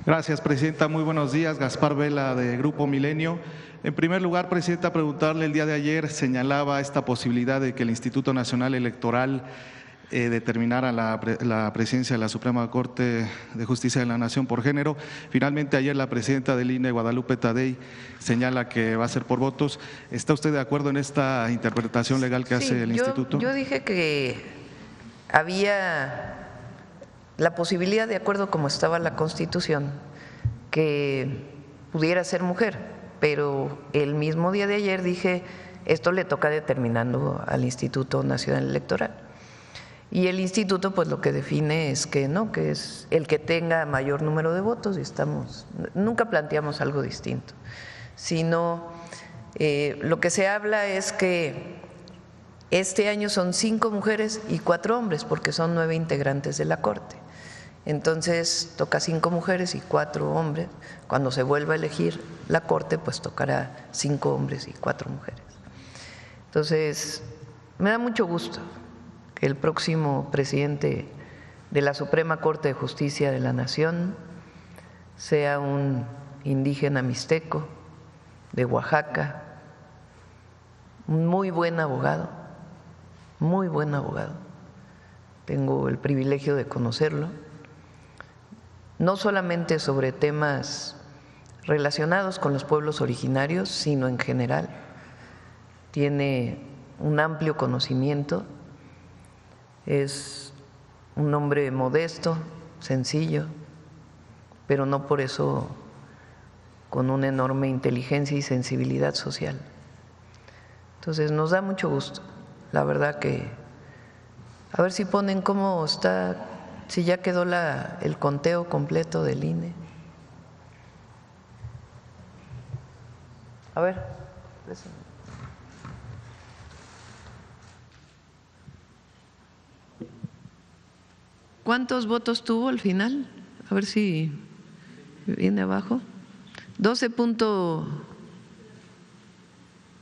Gracias, Presidenta. Muy buenos días. Gaspar Vela, de Grupo Milenio. En primer lugar, Presidenta, preguntarle, el día de ayer señalaba esta posibilidad de que el Instituto Nacional Electoral determinara la presidencia de la Suprema Corte de Justicia de la Nación por género. Finalmente, ayer la presidenta del INE, Guadalupe Tadei, señala que va a ser por votos. ¿Está usted de acuerdo en esta interpretación legal que hace el Instituto? Yo dije que había la posibilidad, de acuerdo como estaba la Constitución, que pudiera ser mujer, pero el mismo día de ayer dije, esto le toca determinando al Instituto Nacional Electoral. Y el instituto pues lo que define es que no, que es el que tenga mayor número de votos, y nunca planteamos algo distinto, sino lo que se habla es que este año son 5 mujeres y 4 hombres, porque son 9 integrantes de la Corte. Entonces toca 5 mujeres y 4 hombres. Cuando se vuelva a elegir la Corte, pues tocará 5 hombres y 4 mujeres. Entonces me da mucho gusto que el próximo presidente de la Suprema Corte de Justicia de la Nación sea un indígena mixteco de Oaxaca, un muy buen abogado, muy buen abogado. Tengo el privilegio de conocerlo, no solamente sobre temas relacionados con los pueblos originarios, sino en general. Tiene un amplio conocimiento. Es un hombre modesto, sencillo, pero no por eso con una enorme inteligencia y sensibilidad social. Entonces nos da mucho gusto, la verdad que, a ver si ponen cómo está, si ya quedó el conteo completo del INE. A ver, ¿cuántos votos tuvo al final? A ver si viene abajo. 12.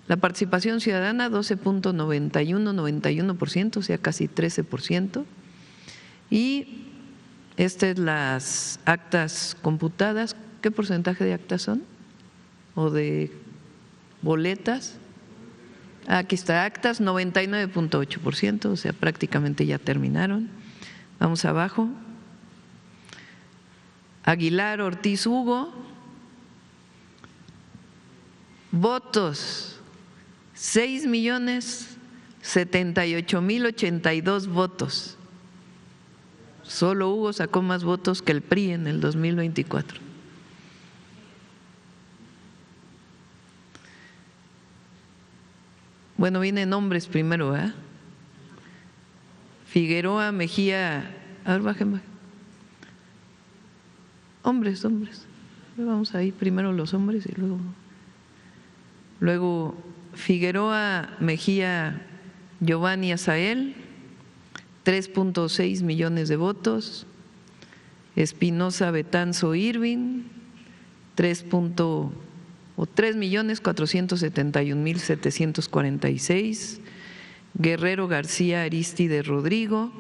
La participación ciudadana 12.91%, o sea, casi 13%. Y las actas computadas. ¿Qué porcentaje de actas son? ¿O de boletas? Aquí está, actas 99.8%, o sea, prácticamente ya terminaron. Vamos abajo. Aguilar Ortiz Hugo, votos 6.078.082 votos. Solo Hugo sacó más votos que el PRI en el 2024. Bueno, vienen nombres primero, ¿verdad? Figueroa Mejía, a ver, bajen. Hombres. Vamos ahí, primero los hombres y luego Figueroa Mejía Giovanni Azael, 3.6 millones de votos. Espinosa Betanzo Irving, 3.471.746. Guerrero García Aristide Rodrigo,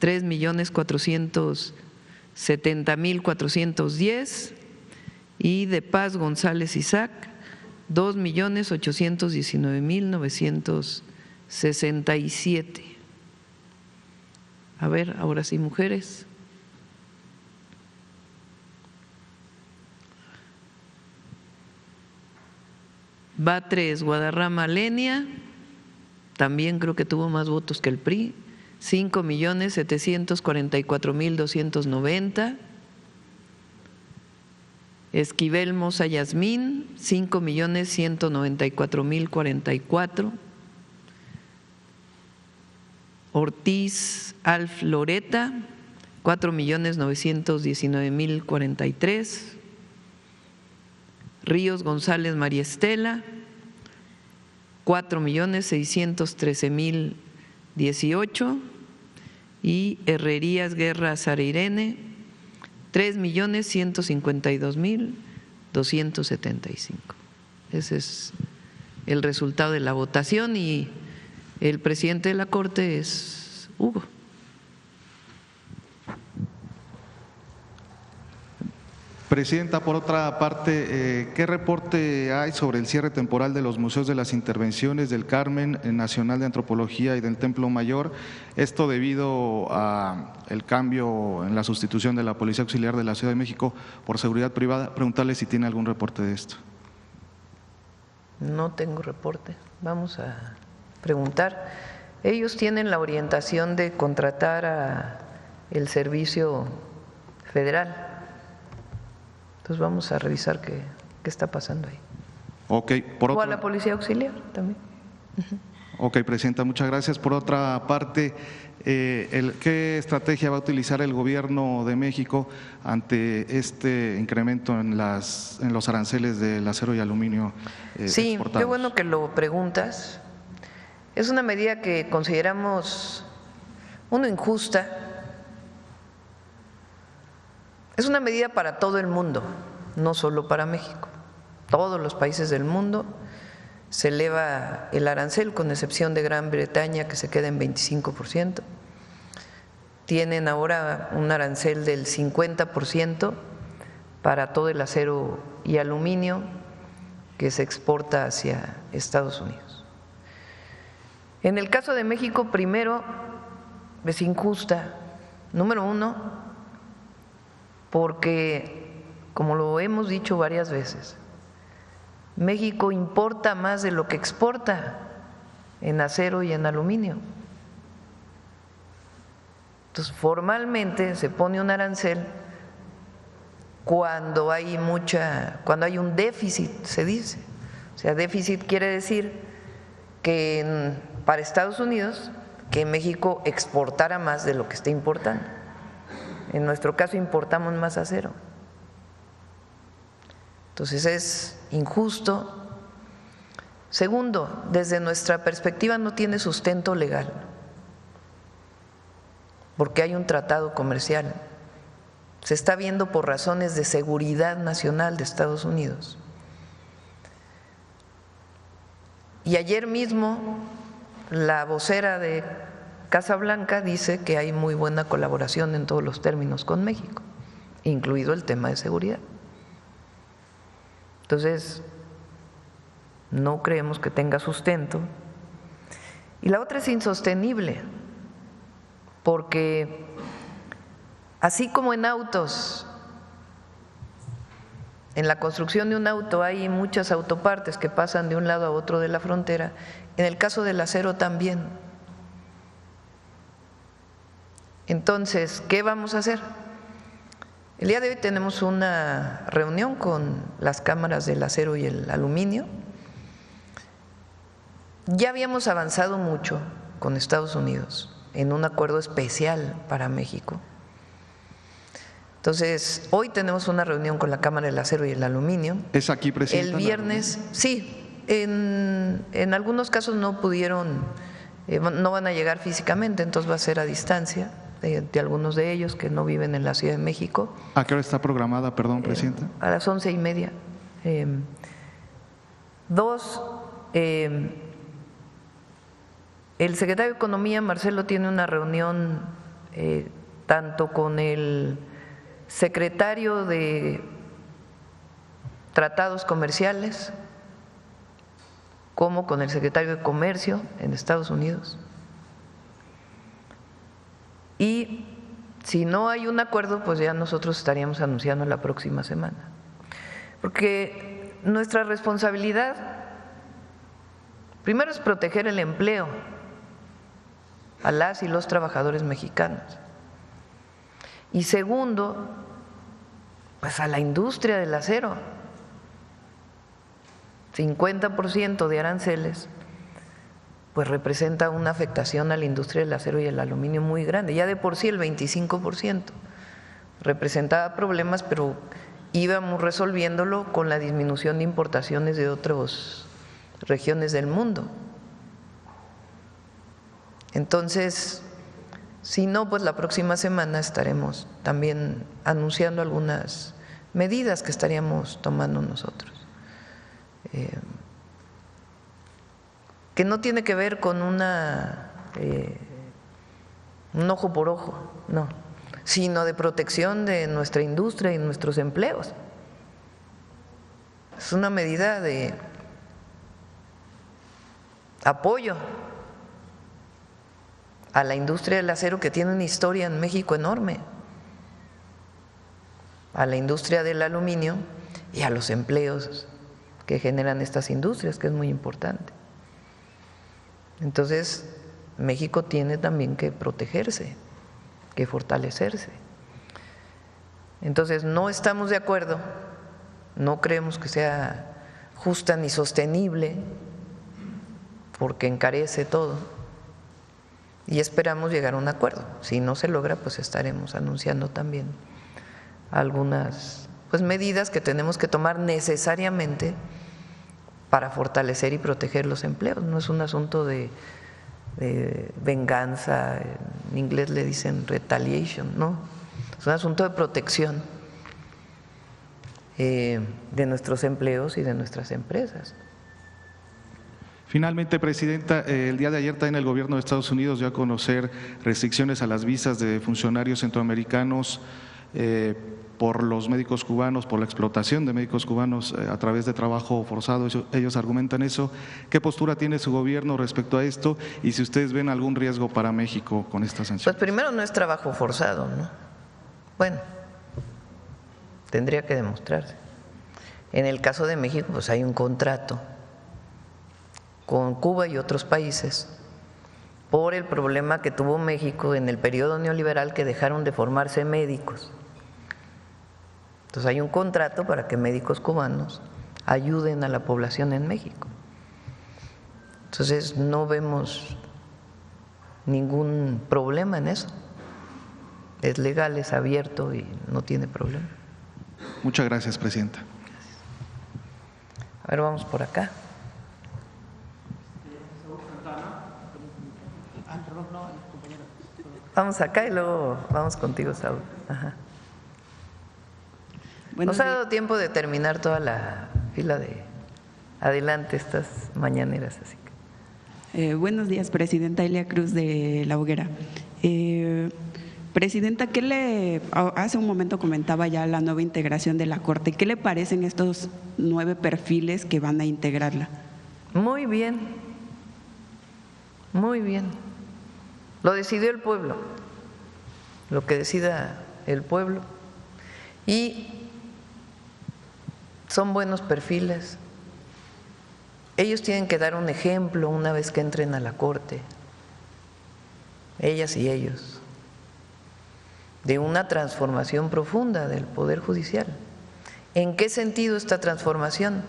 3.470.410, y de Paz González Isaac, 2.819.967. A ver, ahora sí, mujeres. Batres Guadarrama Lenia, también creo que tuvo más votos que el PRI, 5.744.290. Esquivel Moza Yasmín, 5.194.044. Ortiz Alf Loreta, 4.919.043. Ríos González María Estela, 4.613.018, y Herrerías Guerra Sara Irene, 3.152.275. Ese es el resultado de la votación, y el presidente de la Corte es Hugo. Presidenta, por otra parte, ¿qué reporte hay sobre el cierre temporal de los museos de las intervenciones del Carmen, el Nacional de Antropología y del Templo Mayor? Esto debido a el cambio en la sustitución de la Policía Auxiliar de la Ciudad de México por seguridad privada. Preguntarle si tiene algún reporte de esto. No tengo reporte. Vamos a preguntar. Ellos tienen la orientación de contratar a el servicio federal. Entonces vamos a revisar qué está pasando ahí. Okay, o a la Policía Auxiliar también. Ok, Presidenta, muchas gracias. Por otra parte, ¿qué estrategia va a utilizar el Gobierno de México ante este incremento en los aranceles del acero y aluminio Sí, exportados? qué bueno que lo preguntas. Es una medida que consideramos, uno, injusta. Es una medida para todo el mundo, no solo para México. Todos los países del mundo se eleva el arancel, con excepción de Gran Bretaña, que se queda en 25%. Tienen ahora un arancel del 50% para todo el acero y aluminio que se exporta hacia Estados Unidos. En el caso de México, primero, es injusta, número uno, porque, como lo hemos dicho varias veces, México importa más de lo que exporta en acero y en aluminio. Entonces, formalmente se pone un arancel cuando hay un déficit, se dice. O sea, déficit quiere decir que para Estados Unidos, que México exportara más de lo que está importando. En nuestro caso importamos más acero. Entonces es injusto. Segundo, desde nuestra perspectiva no tiene sustento legal, porque hay un tratado comercial. Se está viendo por razones de seguridad nacional de Estados Unidos. Y ayer mismo la vocera de Casa Blanca dice que hay muy buena colaboración en todos los términos con México, incluido el tema de seguridad. Entonces, no creemos que tenga sustento. Y la otra es insostenible, porque así como en autos, en la construcción de un auto hay muchas autopartes que pasan de un lado a otro de la frontera, en el caso del acero también. Entonces, ¿qué vamos a hacer? El día de hoy tenemos una reunión con las cámaras del acero y el aluminio. Ya habíamos avanzado mucho con Estados Unidos en un acuerdo especial para México. Entonces, hoy tenemos una reunión con la Cámara del Acero y el Aluminio. ¿Es aquí, Presidenta? El viernes, sí, en algunos casos no pudieron, no van a llegar físicamente, entonces va a ser a distancia de algunos de ellos que no viven en la Ciudad de México. ¿A qué hora está programada, perdón, Presidenta? A las 11:30. Dos, el secretario de Economía, Marcelo, tiene una reunión tanto con el secretario de Tratados Comerciales como con el secretario de Comercio en Estados Unidos. Y si no hay un acuerdo, pues ya nosotros estaríamos anunciando la próxima semana. Porque nuestra responsabilidad, primero, es proteger el empleo a las y los trabajadores mexicanos. Y segundo, pues a la industria del acero. 50% de aranceles pues representa una afectación a la industria del acero y el aluminio muy grande. Ya de por sí el 25% representaba problemas, pero íbamos resolviéndolo con la disminución de importaciones de otras regiones del mundo. Entonces, si no, pues la próxima semana estaremos también anunciando algunas medidas que estaríamos tomando nosotros. Que no tiene que ver con un ojo por ojo, no. sino de protección de nuestra industria y nuestros empleos. Es una medida de apoyo a la industria del acero, que tiene una historia en México enorme, a la industria del aluminio y a los empleos que generan estas industrias, que es muy importante. Entonces, México tiene también que protegerse, que fortalecerse. Entonces, no estamos de acuerdo, no creemos que sea justa ni sostenible, porque encarece todo, y esperamos llegar a un acuerdo. Si no se logra, pues estaremos anunciando también algunas medidas que tenemos que tomar necesariamente para fortalecer y proteger los empleos. No es un asunto de venganza, en inglés le dicen retaliation, no, es un asunto de protección de nuestros empleos y de nuestras empresas. Finalmente, Presidenta, el día de ayer también el gobierno de Estados Unidos dio a conocer restricciones a las visas de funcionarios centroamericanos por los médicos cubanos, por la explotación de médicos cubanos a través de trabajo forzado. Ellos argumentan eso. ¿Qué postura tiene su gobierno respecto a esto? Y si ustedes ven algún riesgo para México con esta sanción. Pues primero, no es trabajo forzado, ¿no? Bueno, tendría que demostrarse. En el caso de México, pues hay un contrato con Cuba y otros países por el problema que tuvo México en el periodo neoliberal, que dejaron de formarse médicos. Entonces hay un contrato para que médicos cubanos ayuden a la población en México. Entonces no vemos ningún problema en eso. Es legal, es abierto y no tiene problema. Muchas gracias, Presidenta. A ver, vamos por acá. Vamos acá y luego vamos contigo, Saúl. Ajá. Nos ha dado tiempo de terminar toda la fila de adelante estas mañaneras, así que. Buenos días, Presidenta Elia Cruz de La Hoguera. Presidenta, hace un momento comentaba ya la nueva integración de la Corte. ¿Qué le parecen estos 9 perfiles que van a integrarla? Muy bien, muy bien. Lo decidió el pueblo, lo que decida el pueblo, y son buenos perfiles. Ellos tienen que dar un ejemplo una vez que entren a la Corte, ellas y ellos, de una transformación profunda del Poder Judicial. ¿En qué sentido esta transformación?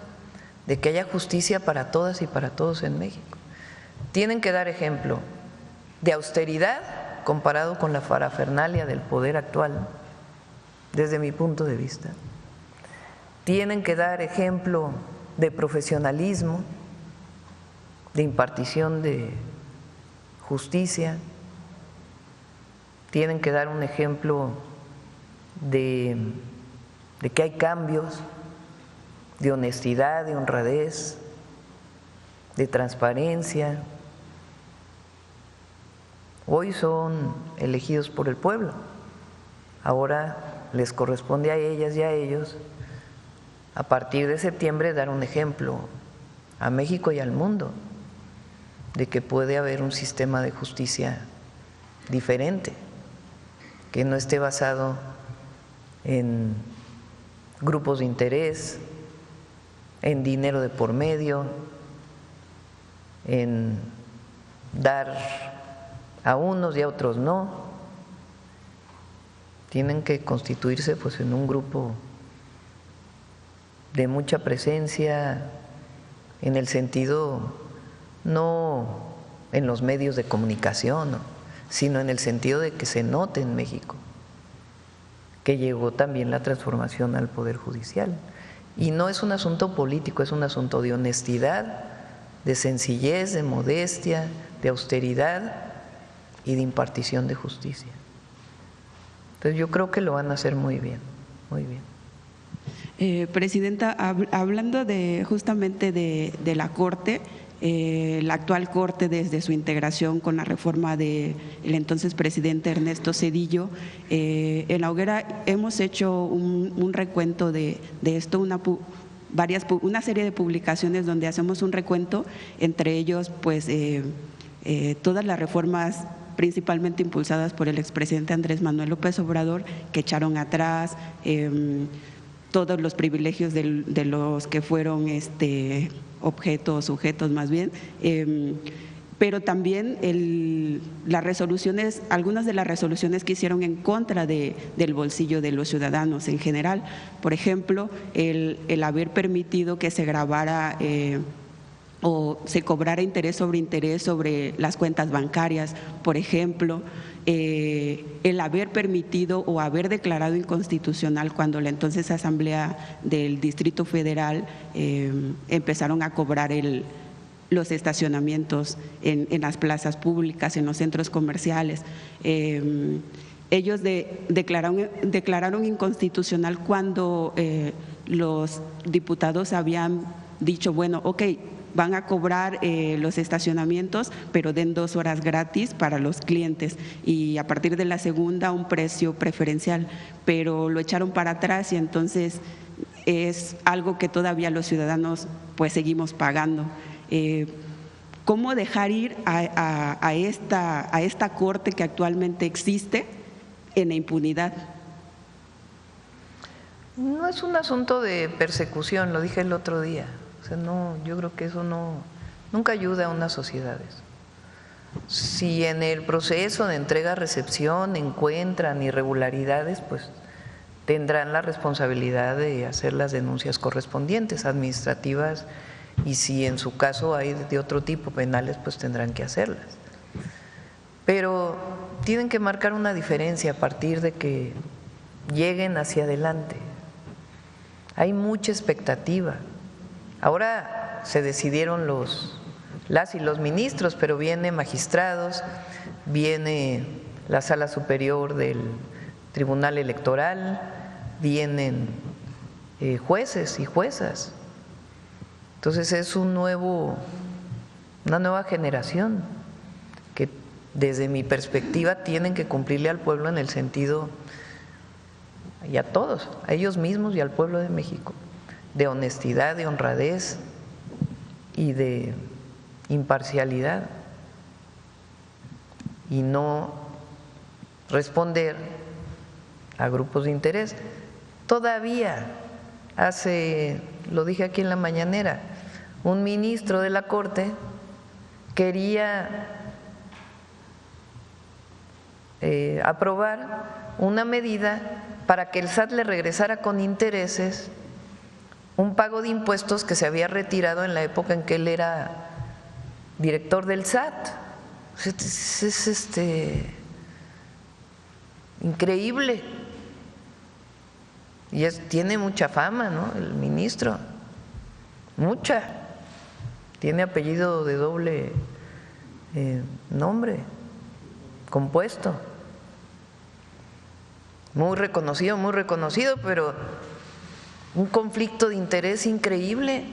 De que haya justicia para todas y para todos en México. Tienen que dar ejemplo de austeridad comparado con la parafernalia del poder actual, desde mi punto de vista. Tienen que dar ejemplo de profesionalismo, de impartición de justicia. Tienen que dar un ejemplo de que hay cambios, de honestidad, de honradez, de transparencia. Hoy son elegidos por el pueblo, ahora les corresponde a ellas y a ellos, a partir de septiembre, dar un ejemplo a México y al mundo de que puede haber un sistema de justicia diferente, que no esté basado en grupos de interés, en dinero de por medio, en dar a unos y a otros no. Tienen que constituirse pues en un grupo de mucha presencia, en el sentido no en los medios de comunicación, ¿no?, sino en el sentido de que se note en México que llegó también la transformación al Poder Judicial. Y no es un asunto político, es un asunto de honestidad, de sencillez, de modestia, de austeridad y de impartición de justicia. Entonces yo creo que lo van a hacer muy bien, muy bien. Presidenta, hablando justamente de la Corte, La actual Corte, desde su integración con la reforma del entonces presidente Ernesto Zedillo, en La Hoguera hemos hecho un recuento de esto, una serie de publicaciones donde hacemos un recuento, entre ellos pues todas las reformas principalmente impulsadas por el expresidente Andrés Manuel López Obrador, que echaron atrás todos los privilegios de los que fueron sujetos más bien, pero también las resoluciones, algunas de las resoluciones que hicieron en contra del bolsillo de los ciudadanos en general. Por ejemplo, el haber permitido que se grabara o se cobrara interés sobre las cuentas bancarias, por ejemplo, el haber permitido o haber declarado inconstitucional cuando la entonces Asamblea del Distrito Federal empezaron a cobrar los estacionamientos en las plazas públicas, en los centros comerciales. Ellos declararon inconstitucional cuando los diputados habían dicho, bueno, ok, van a cobrar los estacionamientos, pero den 2 horas gratis para los clientes y a partir de la segunda un precio preferencial, pero lo echaron para atrás y entonces es algo que todavía los ciudadanos pues seguimos pagando. ¿Cómo dejar ir a esta Corte que actualmente existe en la impunidad? No es un asunto de persecución, lo dije el otro día. O sea, no, yo creo que eso nunca ayuda a unas sociedades. Si en el proceso de entrega-recepción encuentran irregularidades, pues tendrán la responsabilidad de hacer las denuncias correspondientes, administrativas, y si en su caso hay de otro tipo, penales, pues tendrán que hacerlas. Pero tienen que marcar una diferencia a partir de que lleguen hacia adelante. Hay mucha expectativa. Ahora se decidieron las y los ministros, pero vienen magistrados, viene la Sala Superior del Tribunal Electoral, vienen jueces y juezas. Entonces es una nueva generación que desde mi perspectiva tienen que cumplirle al pueblo en el sentido, y a todos, a ellos mismos y al pueblo de México, de honestidad, de honradez y de imparcialidad, y no responder a grupos de interés. Todavía lo dije aquí en la mañanera, un ministro de la Corte quería aprobar una medida para que el SAT le regresara con intereses un pago de impuestos que se había retirado en la época en que él era director del SAT. Es increíble. Y tiene mucha fama, ¿no? El ministro, mucha. Tiene apellido de doble nombre, compuesto. Muy reconocido, pero un conflicto de interés increíble.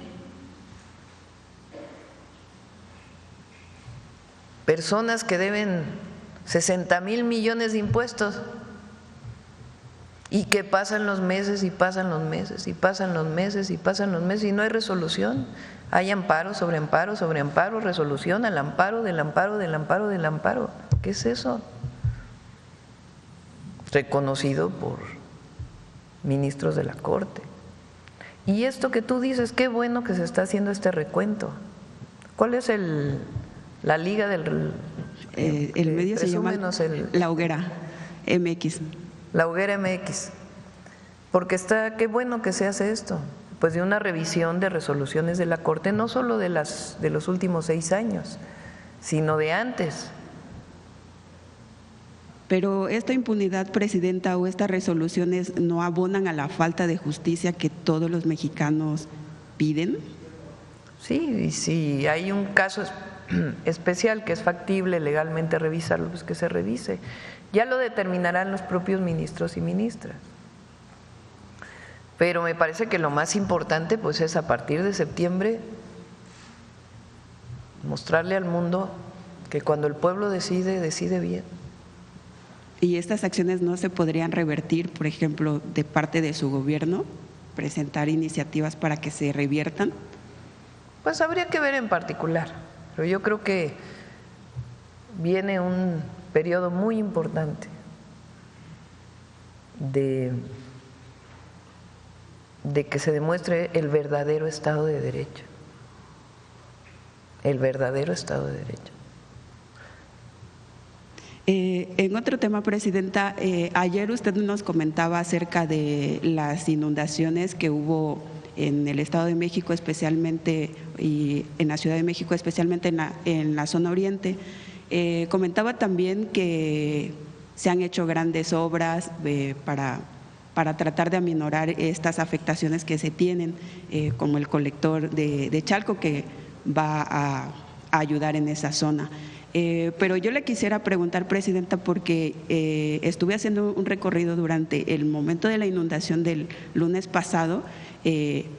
Personas que deben 60,000 millones de impuestos y que pasan los meses y pasan los meses y pasan los meses y pasan los meses y no hay resolución. Hay amparo sobre amparo sobre amparo, resolución al amparo del amparo del amparo del amparo. ¿Qué es eso? Reconocido por ministros de la Corte. Y esto que tú dices, qué bueno que se está haciendo este recuento. ¿Cuál es la liga del… el medio se llama La Hoguera MX. La Hoguera MX. Porque qué bueno que se hace esto, pues de una revisión de resoluciones de la Corte, no solo de los últimos 6 años, sino de antes. Pero esta impunidad, Presidenta, o estas resoluciones no abonan a la falta de justicia que todos los mexicanos piden. Sí, y si hay un caso especial que es factible legalmente revisarlo, pues que se revise. Ya lo determinarán los propios ministros y ministras. Pero me parece que lo más importante pues es a partir de septiembre mostrarle al mundo que cuando el pueblo decide, decide bien. ¿Y estas acciones no se podrían revertir, por ejemplo, de parte de su gobierno? ¿Presentar iniciativas para que se reviertan? Pues habría que ver en particular, pero yo creo que viene un periodo muy importante de que se demuestre el verdadero Estado de Derecho. El verdadero Estado de Derecho. En otro tema, Presidenta, ayer usted nos comentaba acerca de las inundaciones que hubo en el Estado de México especialmente y en la Ciudad de México especialmente en la zona oriente. Comentaba también que se han hecho grandes obras para tratar de aminorar estas afectaciones que se tienen, como el colector de Chalco que va a ayudar en esa zona. Pero yo le quisiera preguntar, Presidenta, porque estuve haciendo un recorrido durante el momento de la inundación del lunes pasado,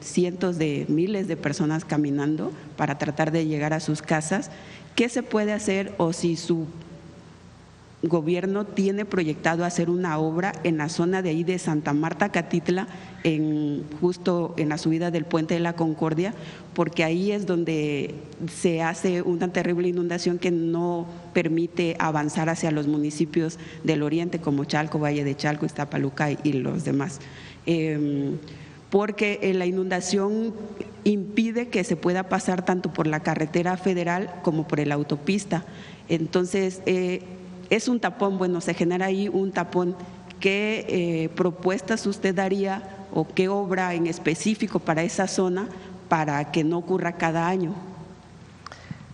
cientos de miles de personas caminando para tratar de llegar a sus casas. ¿Qué se puede hacer o si su gobierno tiene proyectado hacer una obra en la zona de ahí de Santa Marta, Catitla, justo en la subida del Puente de la Concordia, porque ahí es donde se hace una terrible inundación que no permite avanzar hacia los municipios del oriente como Chalco, Valle de Chalco, Iztapaluca y los demás? Porque la inundación impide que se pueda pasar tanto por la carretera federal como por la autopista. Entonces, es un tapón, bueno, se genera ahí un tapón. ¿Qué propuestas usted daría o qué obra en específico para esa zona para que no ocurra cada año?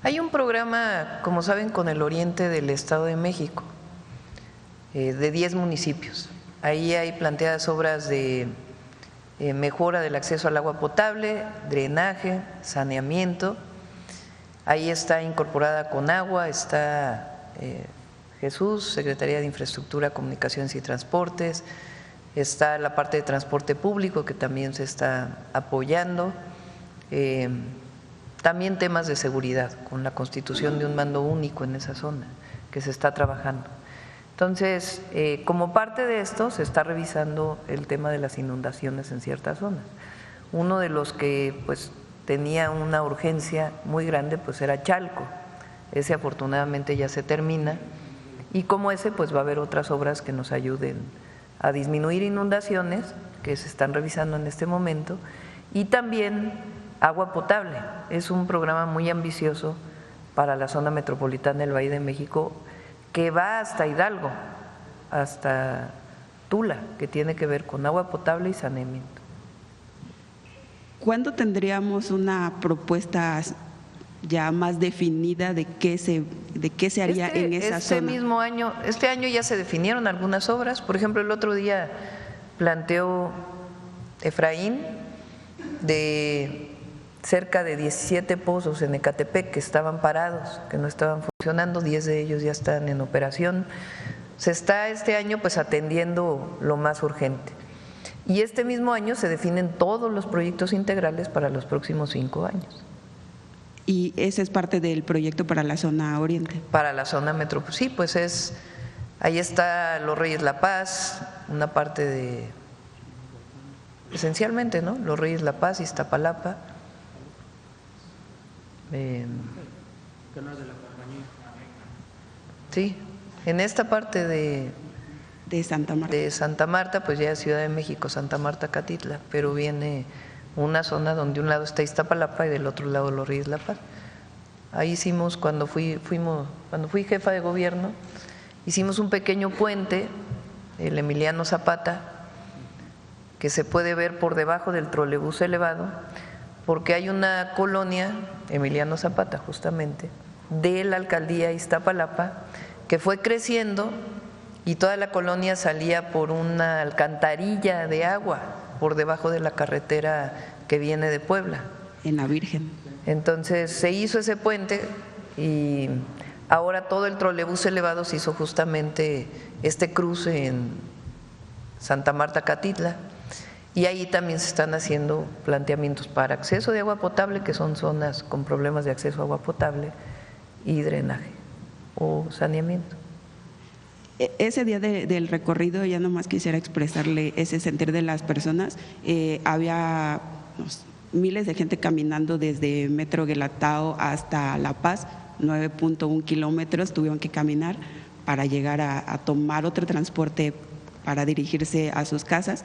Hay un programa, como saben, con el oriente del Estado de México, de 10 municipios. Ahí hay planteadas obras de mejora del acceso al agua potable, drenaje, saneamiento. Ahí está incorporada Conagua, está Jesús, Secretaría de Infraestructura, Comunicaciones y Transportes, está la parte de transporte público que también se está apoyando, también temas de seguridad con la constitución de un mando único en esa zona que se está trabajando. Entonces, como parte de esto se está revisando el tema de las inundaciones en ciertas zonas. Uno de los que pues tenía una urgencia muy grande pues era Chalco, ese afortunadamente ya se termina. Y como ese, pues va a haber otras obras que nos ayuden a disminuir inundaciones que se están revisando en este momento. Y también agua potable. Es un programa muy ambicioso para la zona metropolitana del Valle de México que va hasta Hidalgo, hasta Tula, que tiene que ver con agua potable y saneamiento. ¿Cuándo tendríamos una propuesta ya más definida de qué se haría en esa zona? Mismo año, este año ya se definieron algunas obras. Por ejemplo, el otro día planteó Efraín de cerca de 17 pozos en Ecatepec que estaban parados, que no estaban funcionando, 10 de ellos ya están en operación. Se está este año pues atendiendo lo más urgente. Y este mismo año se definen todos los proyectos integrales para los próximos 5 años. ¿Y ese es parte del proyecto para la zona oriente? Para la zona metropolitana, sí, pues ahí está Los Reyes La Paz, una parte de, esencialmente, ¿no? Los Reyes La Paz, Iztapalapa. Sí, en esta parte de Santa Marta, pues ya es Ciudad de México, Santa Marta, Catitla, pero viene una zona donde un lado está Iztapalapa y del otro lado Los Reyes La Paz. Ahí hicimos, cuando fui jefa de gobierno, hicimos un pequeño puente, el Emiliano Zapata, que se puede ver por debajo del trolebús elevado, porque hay una colonia, Emiliano Zapata justamente, de la alcaldía Iztapalapa, que fue creciendo y toda la colonia salía por una alcantarilla de agua por debajo de la carretera que viene de Puebla. En la Virgen. Entonces se hizo ese puente y ahora todo el trolebús elevado se hizo justamente este cruce en Santa Marta, Catitla. Y ahí también se están haciendo planteamientos para acceso de agua potable, que son zonas con problemas de acceso a agua potable, y drenaje o saneamiento. Ese día del recorrido ya nomás quisiera expresarle ese sentir de las personas. Había miles de gente caminando desde Metro Guelatao hasta La Paz, 9.1 kilómetros tuvieron que caminar para llegar a tomar otro transporte para dirigirse a sus casas.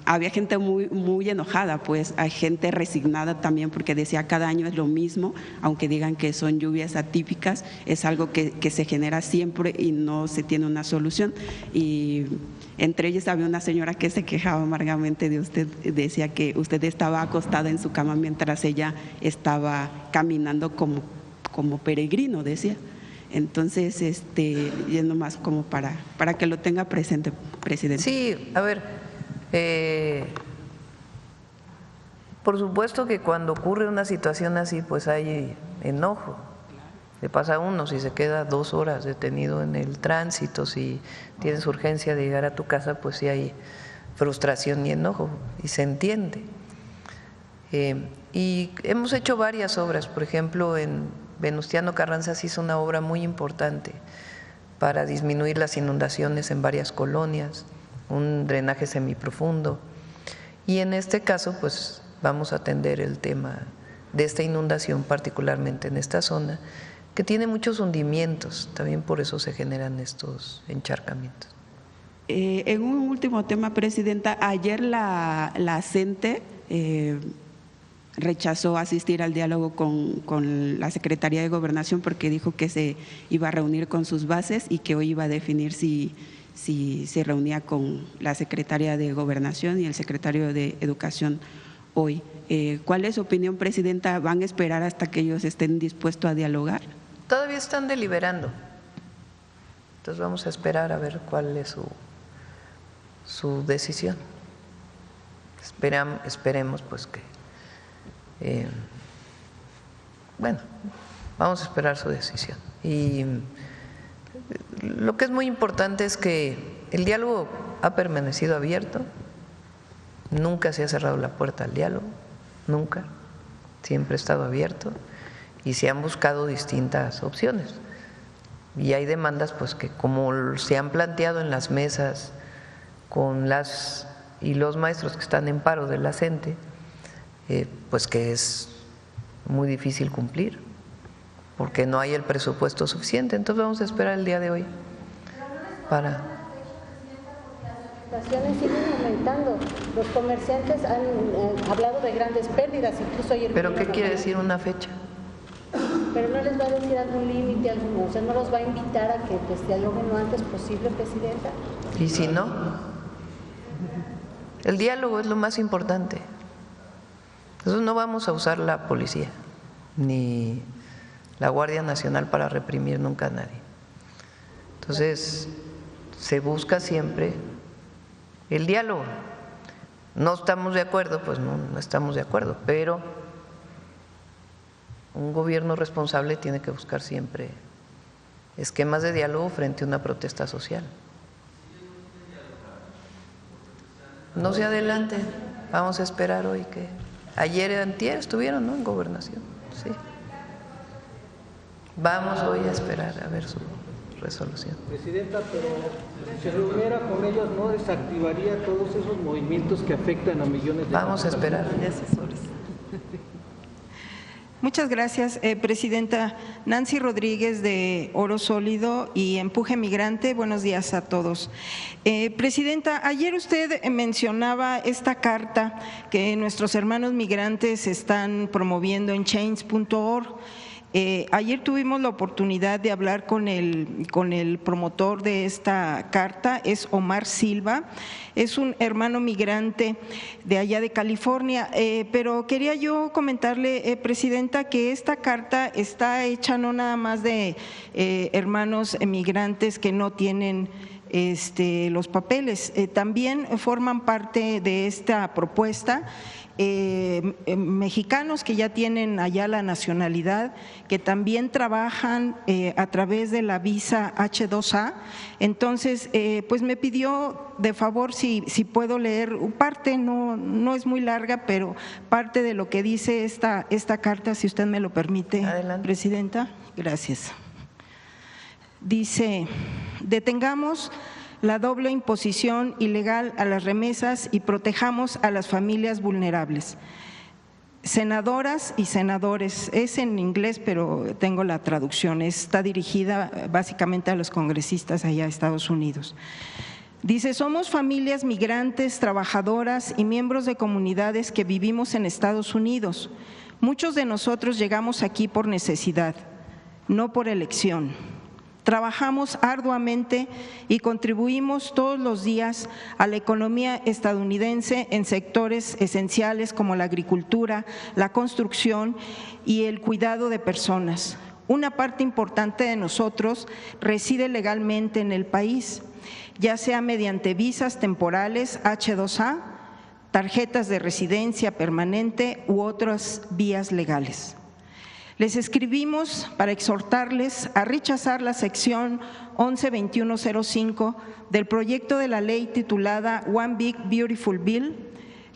Había gente muy enojada, pues hay gente resignada también porque decía cada año es lo mismo, aunque digan que son lluvias atípicas, es algo que se genera siempre y no se tiene una solución. Y entre ellos había una señora que se quejaba amargamente de usted, decía que usted estaba acostada en su cama mientras ella estaba caminando como peregrino, decía. Entonces, yendo más como para que lo tenga presente, presidente. Sí, a ver, por supuesto que cuando ocurre una situación así, pues hay enojo. Le pasa a uno si se queda 2 horas detenido en el tránsito, si tienes urgencia de llegar a tu casa, pues sí hay frustración y enojo, y se entiende. Y hemos hecho varias obras, por ejemplo, en Venustiano Carranza se hizo una obra muy importante para disminuir las inundaciones en varias colonias, un drenaje semiprofundo, y en este caso pues vamos a atender el tema de esta inundación, particularmente en esta zona, que tiene muchos hundimientos, también por eso se generan estos encharcamientos. En un último tema, presidenta, ayer la CENTE rechazó asistir al diálogo con la Secretaría de Gobernación porque dijo que se iba a reunir con sus bases y que hoy iba a definir si se reunía con la Secretaría de Gobernación y el Secretario de Educación hoy. ¿Cuál es su opinión, presidenta? ¿Van a esperar hasta que ellos estén dispuestos a dialogar? Todavía están deliberando, entonces vamos a esperar a ver cuál es su decisión. Esperemos pues que bueno, vamos a esperar su decisión. Y lo que es muy importante es que el diálogo ha permanecido abierto, nunca se ha cerrado la puerta al diálogo, nunca, siempre ha estado abierto y se han buscado distintas opciones. Y hay demandas pues que como se han planteado en las mesas con las y los maestros que están en paro de la CENTE, pues que es muy difícil cumplir porque no hay el presupuesto suficiente. Entonces vamos a esperar el día de hoy para… Las afectaciones siguen aumentando, los comerciantes han hablado de grandes pérdidas, incluso ayer… ¿Pero qué quiere decir una fecha? Pero no les va a decir algún límite, o sea, no los va a invitar a que pues dialoguen lo antes posible, presidenta. ¿Y si no? El diálogo es lo más importante. Entonces no vamos a usar la policía ni la Guardia Nacional para reprimir nunca a nadie. Entonces se busca siempre el diálogo. No estamos de acuerdo, pues no estamos de acuerdo, pero un gobierno responsable tiene que buscar siempre esquemas de diálogo frente a una protesta social. No se adelante, vamos a esperar hoy que… Ayer y antier estuvieron, ¿no?, en Gobernación, sí. Vamos hoy a esperar a ver su resolución. Presidenta, pero si se reuniera con ellos, ¿no desactivaría todos esos movimientos que afectan a millones de… Vamos a esperar. Muchas gracias, Presidenta. Nancy Rodríguez de Oro Sólido y Empuje Migrante, buenos días a todos. Presidenta, ayer usted mencionaba esta carta que nuestros hermanos migrantes están promoviendo en change.org. Ayer tuvimos la oportunidad de hablar con el promotor de esta carta, es Omar Silva, es un hermano migrante de allá de California, pero quería yo comentarle, Presidenta, que esta carta está hecha no nada más de hermanos migrantes que no tienen los papeles. También forman parte de esta propuesta mexicanos que ya tienen allá la nacionalidad, que también trabajan a través de la visa H2A. Entonces, pues me pidió de favor si puedo leer parte, no es muy larga, pero parte de lo que dice esta carta, si usted me lo permite. Adelante. Presidenta. Gracias. Dice: detengamos la doble imposición ilegal a las remesas y protejamos a las familias vulnerables. Senadoras y senadores, es en inglés, pero tengo la traducción, está dirigida básicamente a los congresistas allá de Estados Unidos. Dice: somos familias migrantes, trabajadoras y miembros de comunidades que vivimos en Estados Unidos. Muchos de nosotros llegamos aquí por necesidad, no por elección. Trabajamos arduamente y contribuimos todos los días a la economía estadounidense en sectores esenciales como la agricultura, la construcción y el cuidado de personas. Una parte importante de nosotros reside legalmente en el país, ya sea mediante visas temporales H2A, tarjetas de residencia permanente u otras vías legales. Les escribimos para exhortarles a rechazar la sección 112105 del proyecto de la ley titulada One Big Beautiful Bill,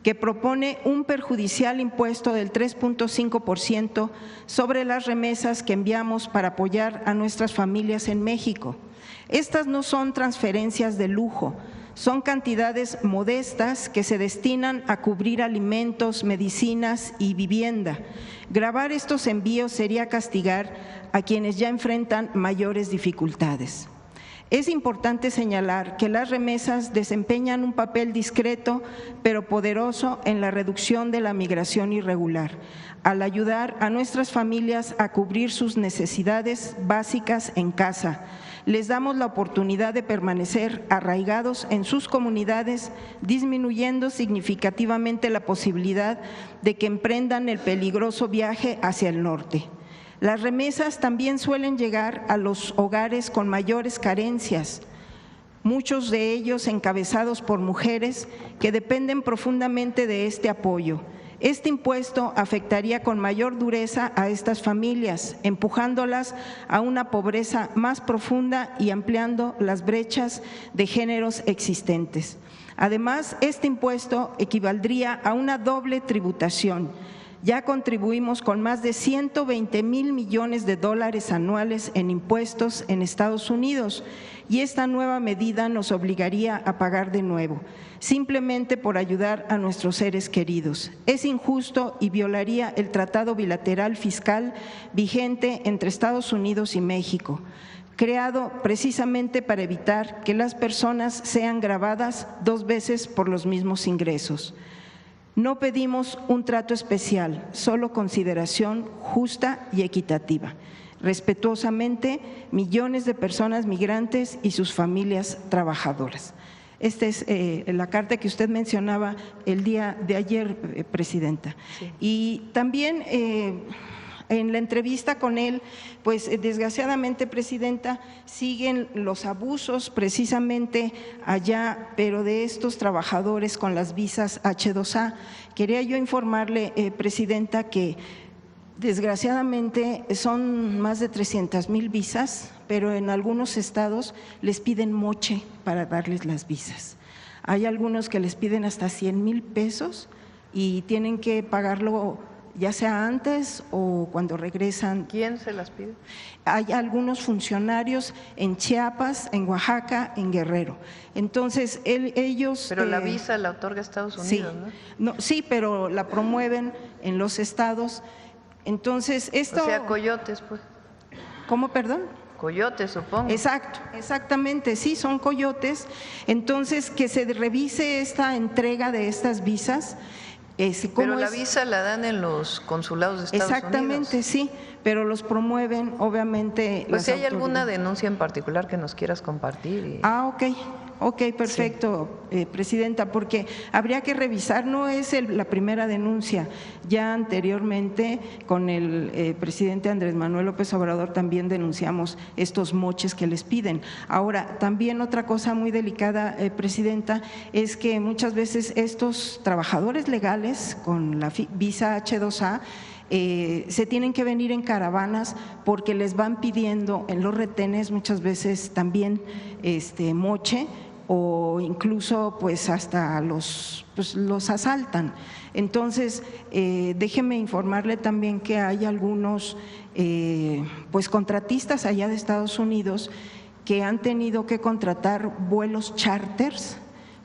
que propone un perjudicial impuesto del 3.5% sobre las remesas que enviamos para apoyar a nuestras familias en México. Estas no son transferencias de lujo, son cantidades modestas que se destinan a cubrir alimentos, medicinas y vivienda. Gravar estos envíos sería castigar a quienes ya enfrentan mayores dificultades. Es importante señalar que las remesas desempeñan un papel discreto pero poderoso en la reducción de la migración irregular, al ayudar a nuestras familias a cubrir sus necesidades básicas en casa. Les damos la oportunidad de permanecer arraigados en sus comunidades, disminuyendo significativamente la posibilidad de que emprendan el peligroso viaje hacia el norte. Las remesas también suelen llegar a los hogares con mayores carencias, muchos de ellos encabezados por mujeres que dependen profundamente de este apoyo. Este impuesto afectaría con mayor dureza a estas familias, empujándolas a una pobreza más profunda y ampliando las brechas de géneros existentes. Además, este impuesto equivaldría a una doble tributación. Ya contribuimos con más de 120,000 millones de dólares anuales en impuestos en Estados Unidos y esta nueva medida nos obligaría a pagar de nuevo, simplemente por ayudar a nuestros seres queridos. Es injusto y violaría el tratado bilateral fiscal vigente entre Estados Unidos y México, creado precisamente para evitar que las personas sean gravadas dos veces por los mismos ingresos. No pedimos un trato especial, solo consideración justa y equitativa. Respetuosamente, millones de personas migrantes y sus familias trabajadoras. Esta es la carta que usted mencionaba el día de ayer, Presidenta. Sí. Y también en la entrevista con él, pues desgraciadamente, Presidenta, siguen los abusos precisamente allá, pero de estos trabajadores con las visas H2A. Quería yo informarle, Presidenta, que desgraciadamente son más de 300,000 visas, pero en algunos estados les piden moche para darles las visas. Hay algunos que les piden hasta 100,000 pesos y tienen que pagarlo ya sea antes o cuando regresan. ¿Quién se las pide? Hay algunos funcionarios en Chiapas, en Oaxaca, en Guerrero. Entonces, ellos… Pero la visa la otorga Estados Unidos, sí, ¿no? Sí, pero la promueven en los estados. Entonces, esto… O sea, coyotes, pues. ¿Cómo, perdón? Coyotes, supongo. Exacto, exactamente, sí, son coyotes. Entonces, que se revise esta entrega de estas visas. Pero la visa la dan en los consulados de Estados Unidos. Exactamente, sí, pero los promueven, obviamente. Pues si hay alguna denuncia en particular que nos quieras compartir. Ok, Ok, perfecto, Presidenta, porque habría que revisar, no es la primera denuncia, ya anteriormente con el presidente Andrés Manuel López Obrador también denunciamos estos moches que les piden. Ahora, también otra cosa muy delicada, Presidenta, es que muchas veces estos trabajadores legales con la visa H2A se tienen que venir en caravanas porque les van pidiendo en los retenes muchas veces también moche, o incluso pues hasta los asaltan. Entonces, déjeme informarle también que hay algunos pues contratistas allá de Estados Unidos que han tenido que contratar vuelos charters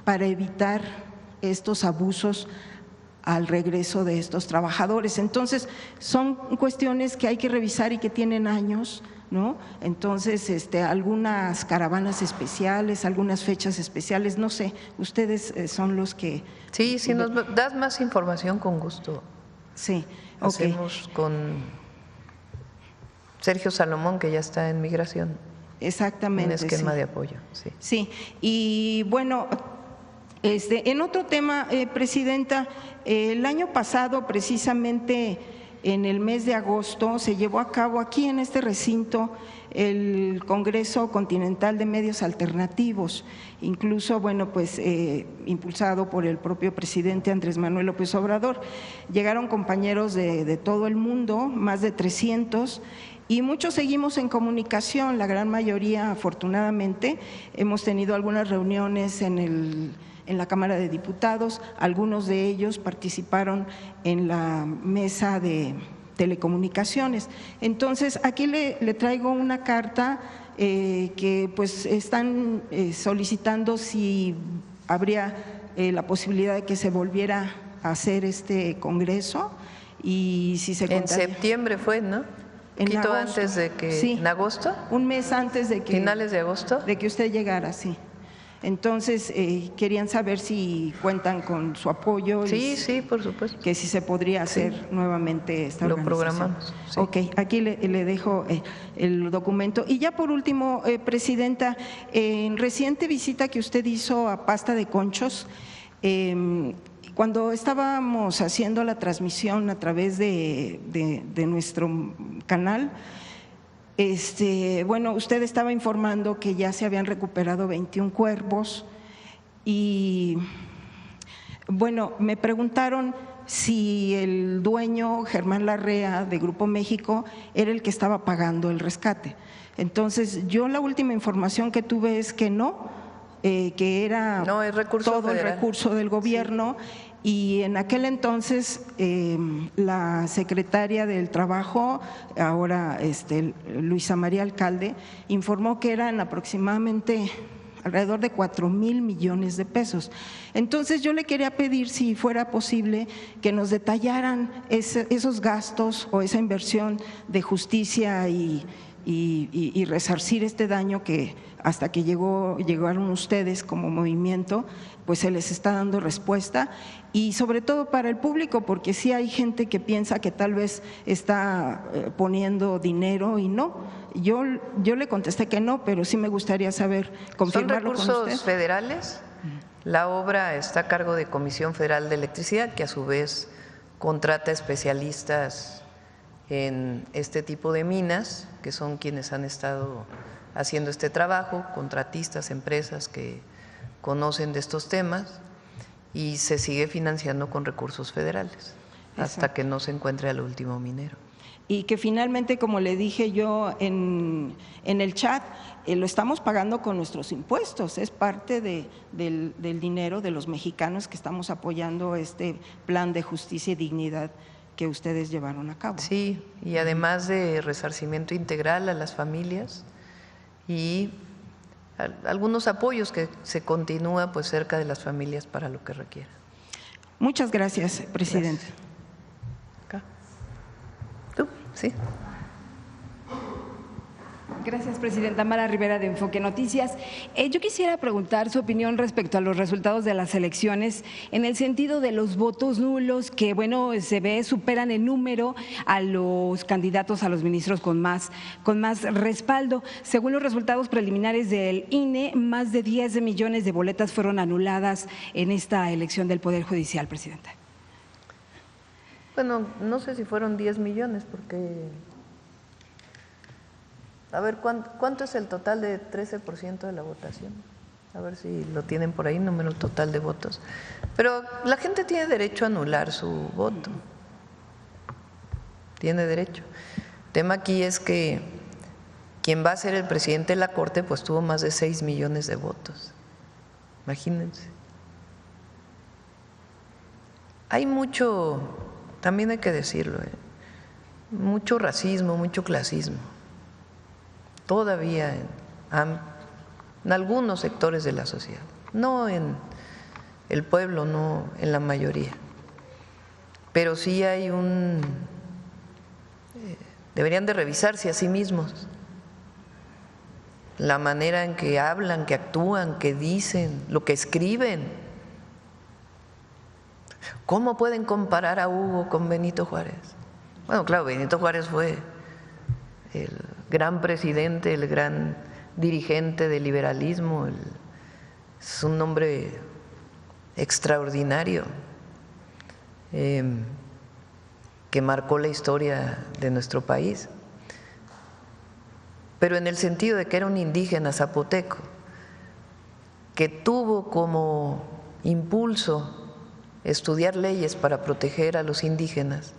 para evitar estos abusos al regreso de estos trabajadores. Entonces, son cuestiones que hay que revisar y que tienen años, ¿no? Entonces, algunas caravanas especiales, algunas fechas especiales, no sé, ustedes son los que… Sí, si nos das más información, con gusto. Sí, ok. Hacemos con Sergio Salomón, que ya está en migración. Exactamente. Un esquema sí. de apoyo, sí. Sí, y bueno… en otro tema, Presidenta, el año pasado, precisamente en el mes de agosto, se llevó a cabo aquí en este recinto el Congreso Continental de Medios Alternativos, incluso, bueno, pues impulsado por el propio presidente Andrés Manuel López Obrador. Llegaron compañeros de todo el mundo, más de 300, y muchos seguimos en comunicación, la gran mayoría, afortunadamente. Hemos tenido algunas reuniones en la Cámara de Diputados, algunos de ellos participaron en la mesa de telecomunicaciones. Entonces, aquí le traigo una carta que pues están solicitando si habría la posibilidad de que se volviera a hacer este congreso y si se En septiembre fue, ¿no? En Quito agosto. antes de que… Sí. ¿En agosto? Un mes antes de que… ¿Finales de agosto? De que usted llegara, sí. Entonces, querían saber si cuentan con su apoyo. Sí, sí, por supuesto. Que si se podría hacer nuevamente esta Lo organización. programamos. Sí. Ok, aquí le dejo el documento. Y ya por último, Presidenta, en reciente visita que usted hizo a Pasta de Conchos, cuando estábamos haciendo la transmisión a través de nuestro canal, bueno, usted estaba informando que ya se habían recuperado 21 cuervos y, bueno, me preguntaron si el dueño, Germán Larrea, de Grupo México, era el que estaba pagando el rescate. Entonces, yo la última información que tuve es que no, que era es recurso todo federal. El recurso del gobierno. Sí. Y en aquel entonces la secretaria del Trabajo, ahora Luisa María Alcalde, informó que eran aproximadamente alrededor de 4,000 millones de pesos. Entonces yo le quería pedir si fuera posible que nos detallaran esos gastos o esa inversión de justicia y resarcir este daño que hasta que llegaron ustedes como movimiento, pues se les está dando respuesta, y sobre todo para el público, porque sí hay gente que piensa que tal vez está poniendo dinero y no. Yo le contesté que no, pero sí me gustaría saber, confirmarlo con usted. ¿Son recursos federales? La obra está a cargo de Comisión Federal de Electricidad, que a su vez contrata especialistas en este tipo de minas, que son quienes han estado haciendo este trabajo, contratistas, empresas que conocen de estos temas, y se sigue financiando con recursos federales hasta que no se encuentre al último minero. Y que finalmente, como le dije yo en el chat, lo estamos pagando con nuestros impuestos, es parte del dinero de los mexicanos que estamos apoyando este plan de justicia y dignidad que ustedes llevaron a cabo. Sí, y además de resarcimiento integral a las familias y algunos apoyos que se continúa pues cerca de las familias para lo que requiera. Muchas gracias, Presidente. Gracias. ¿Tú? Sí. Gracias, presidenta. Mara Rivera, de Enfoque Noticias. Yo quisiera preguntar su opinión respecto a los resultados de las elecciones en el sentido de los votos nulos que, bueno, se ve superan en número a los candidatos a los ministros con más respaldo. Según los resultados preliminares del INE, más de 10 millones de boletas fueron anuladas en esta elección del Poder Judicial, presidenta. Bueno, no sé si fueron 10 millones porque… A ver, ¿cuánto es el total de 13% de la votación? A ver si lo tienen por ahí, número total de votos. Pero la gente tiene derecho a anular su voto. Tiene derecho. El tema aquí es que quien va a ser el presidente de la Corte pues tuvo más de 6 millones de votos. Imagínense. Hay mucho, también hay que decirlo, mucho racismo, mucho clasismo. Todavía en algunos sectores de la sociedad, no en el pueblo, no en la mayoría, pero sí hay deberían de revisarse a sí mismos la manera en que hablan, que actúan, que dicen, lo que escriben. ¿Cómo pueden comparar a Hugo con Benito Juárez? Bueno, claro, Benito Juárez fue el gran presidente, el gran dirigente del liberalismo, es un hombre extraordinario que marcó la historia de nuestro país, pero en el sentido de que era un indígena zapoteco que tuvo como impulso estudiar leyes para proteger a los indígenas,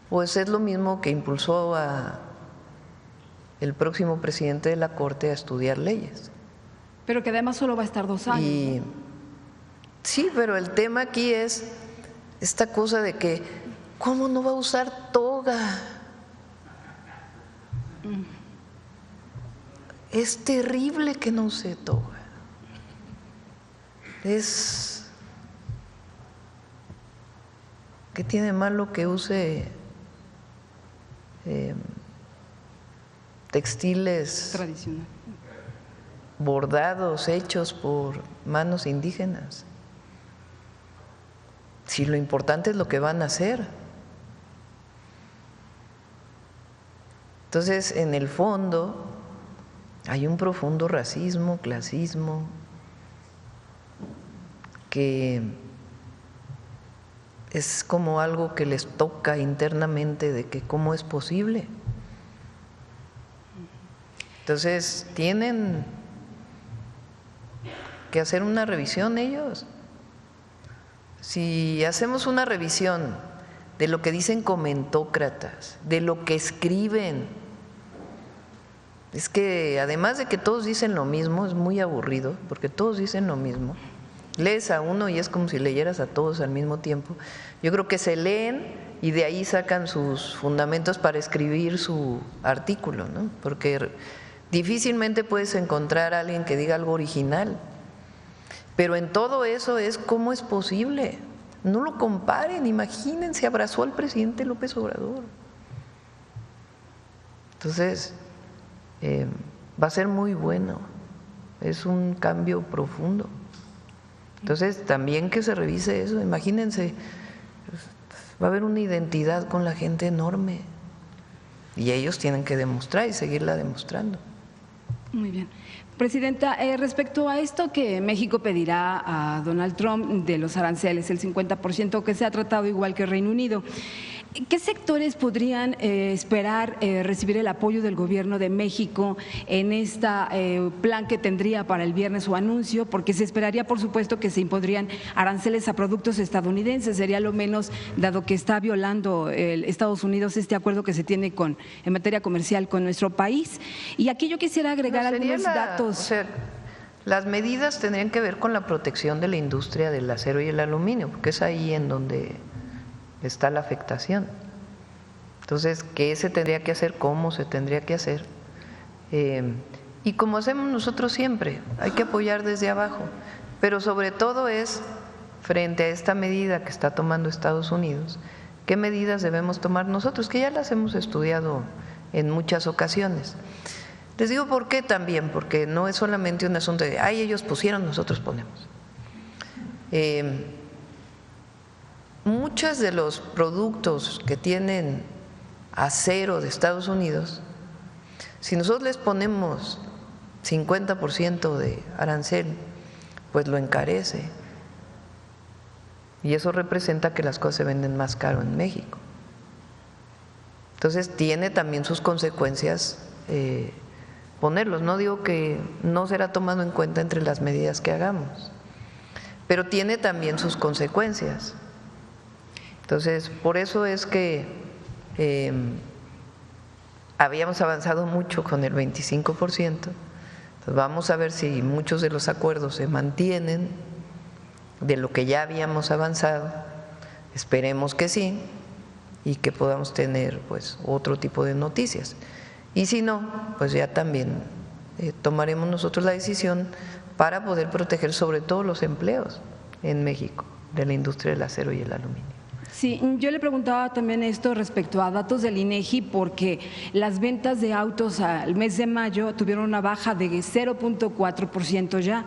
pues es lo mismo que impulsó a el próximo presidente de la Corte a estudiar leyes. Pero que además solo va a estar 2 años. Sí, pero el tema aquí es esta cosa de que, ¿cómo no va a usar toga? Es terrible que no use toga. ¿Qué tiene malo que use textiles tradicional, bordados, hechos por manos indígenas? Si lo importante es lo que van a hacer. Entonces, en el fondo, hay un profundo racismo, clasismo, que es como algo que les toca internamente de que cómo es posible. Entonces, tienen que hacer una revisión ellos. Si hacemos una revisión de lo que dicen comentócratas, de lo que escriben, es que además de que todos dicen lo mismo, es muy aburrido, porque todos dicen lo mismo. Lees a uno y es como si leyeras a todos al mismo tiempo. Yo creo que se leen y de ahí sacan sus fundamentos para escribir su artículo, ¿no? Porque difícilmente puedes encontrar a alguien que diga algo original. Pero en todo eso es cómo es posible. No lo comparen, imagínense, abrazó al presidente López Obrador. Entonces, va a ser muy bueno, es un cambio profundo. Entonces, también que se revise eso, imagínense, va a haber una identidad con la gente enorme y ellos tienen que demostrar y seguirla demostrando. Muy bien. Presidenta, respecto a esto que México pedirá a Donald Trump de los aranceles, el 50% que se ha tratado igual que Reino Unido, ¿qué sectores podrían esperar recibir el apoyo del gobierno de México en este plan que tendría para el viernes su anuncio? Porque se esperaría, por supuesto, que se impondrían aranceles a productos estadounidenses, sería lo menos, dado que está violando Estados Unidos este acuerdo que se tiene en materia comercial con nuestro país. Y aquí yo quisiera agregar algunos datos. O sea, las medidas tendrían que ver con la protección de la industria del acero y el aluminio, porque es ahí en donde está la afectación. Entonces, ¿qué se tendría que hacer? ¿Cómo se tendría que hacer? Y como hacemos nosotros siempre, hay que apoyar desde abajo, pero sobre todo es frente a esta medida que está tomando Estados Unidos, ¿qué medidas debemos tomar nosotros? Que ya las hemos estudiado en muchas ocasiones. Les digo por qué también, porque no es solamente un asunto de, ay, ellos pusieron, nosotros ponemos. Muchos de los productos que tienen acero de Estados Unidos, si nosotros les ponemos 50% de arancel, pues lo encarece. Y eso representa que las cosas se venden más caro en México. Entonces tiene también sus consecuencias ponerlos. No digo que no será tomado en cuenta entre las medidas que hagamos, pero tiene también sus consecuencias. Entonces, por eso es que habíamos avanzado mucho con el 25%. Entonces, vamos a ver si muchos de los acuerdos se mantienen de lo que ya habíamos avanzado. Esperemos que sí, y que podamos tener pues otro tipo de noticias. Y si no, pues ya también tomaremos nosotros la decisión para poder proteger sobre todo los empleos en México de la industria del acero y el aluminio. Sí, yo le preguntaba también esto respecto a datos del INEGI, porque las ventas de autos al mes de mayo tuvieron una baja de 0.4% ya.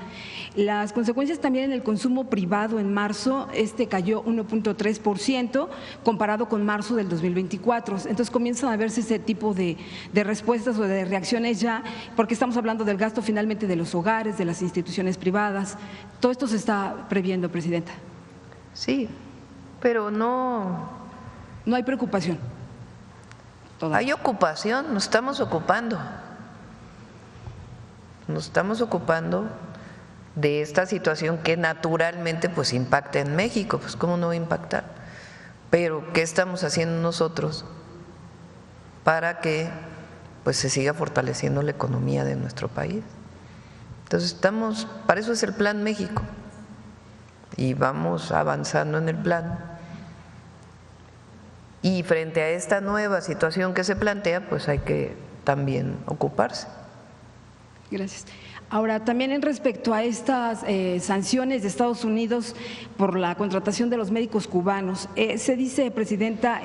Las consecuencias también en el consumo privado en marzo, cayó 1.3% comparado con marzo del 2024. Entonces comienzan a verse ese tipo de respuestas o de reacciones ya, porque estamos hablando del gasto finalmente de los hogares, de las instituciones privadas. Todo esto se está previendo, Presidenta. Sí, pero no hay preocupación. Todavía. Hay ocupación, nos estamos ocupando. Nos estamos ocupando de esta situación que naturalmente pues impacta en México, pues cómo no va a impactar. Pero ¿qué estamos haciendo nosotros para que pues se siga fortaleciendo la economía de nuestro país? Entonces para eso es el Plan México, y vamos avanzando en el plan. Y frente a esta nueva situación que se plantea, pues hay que también ocuparse. Gracias. Ahora, también en respecto a estas sanciones de Estados Unidos por la contratación de los médicos cubanos, se dice, Presidenta,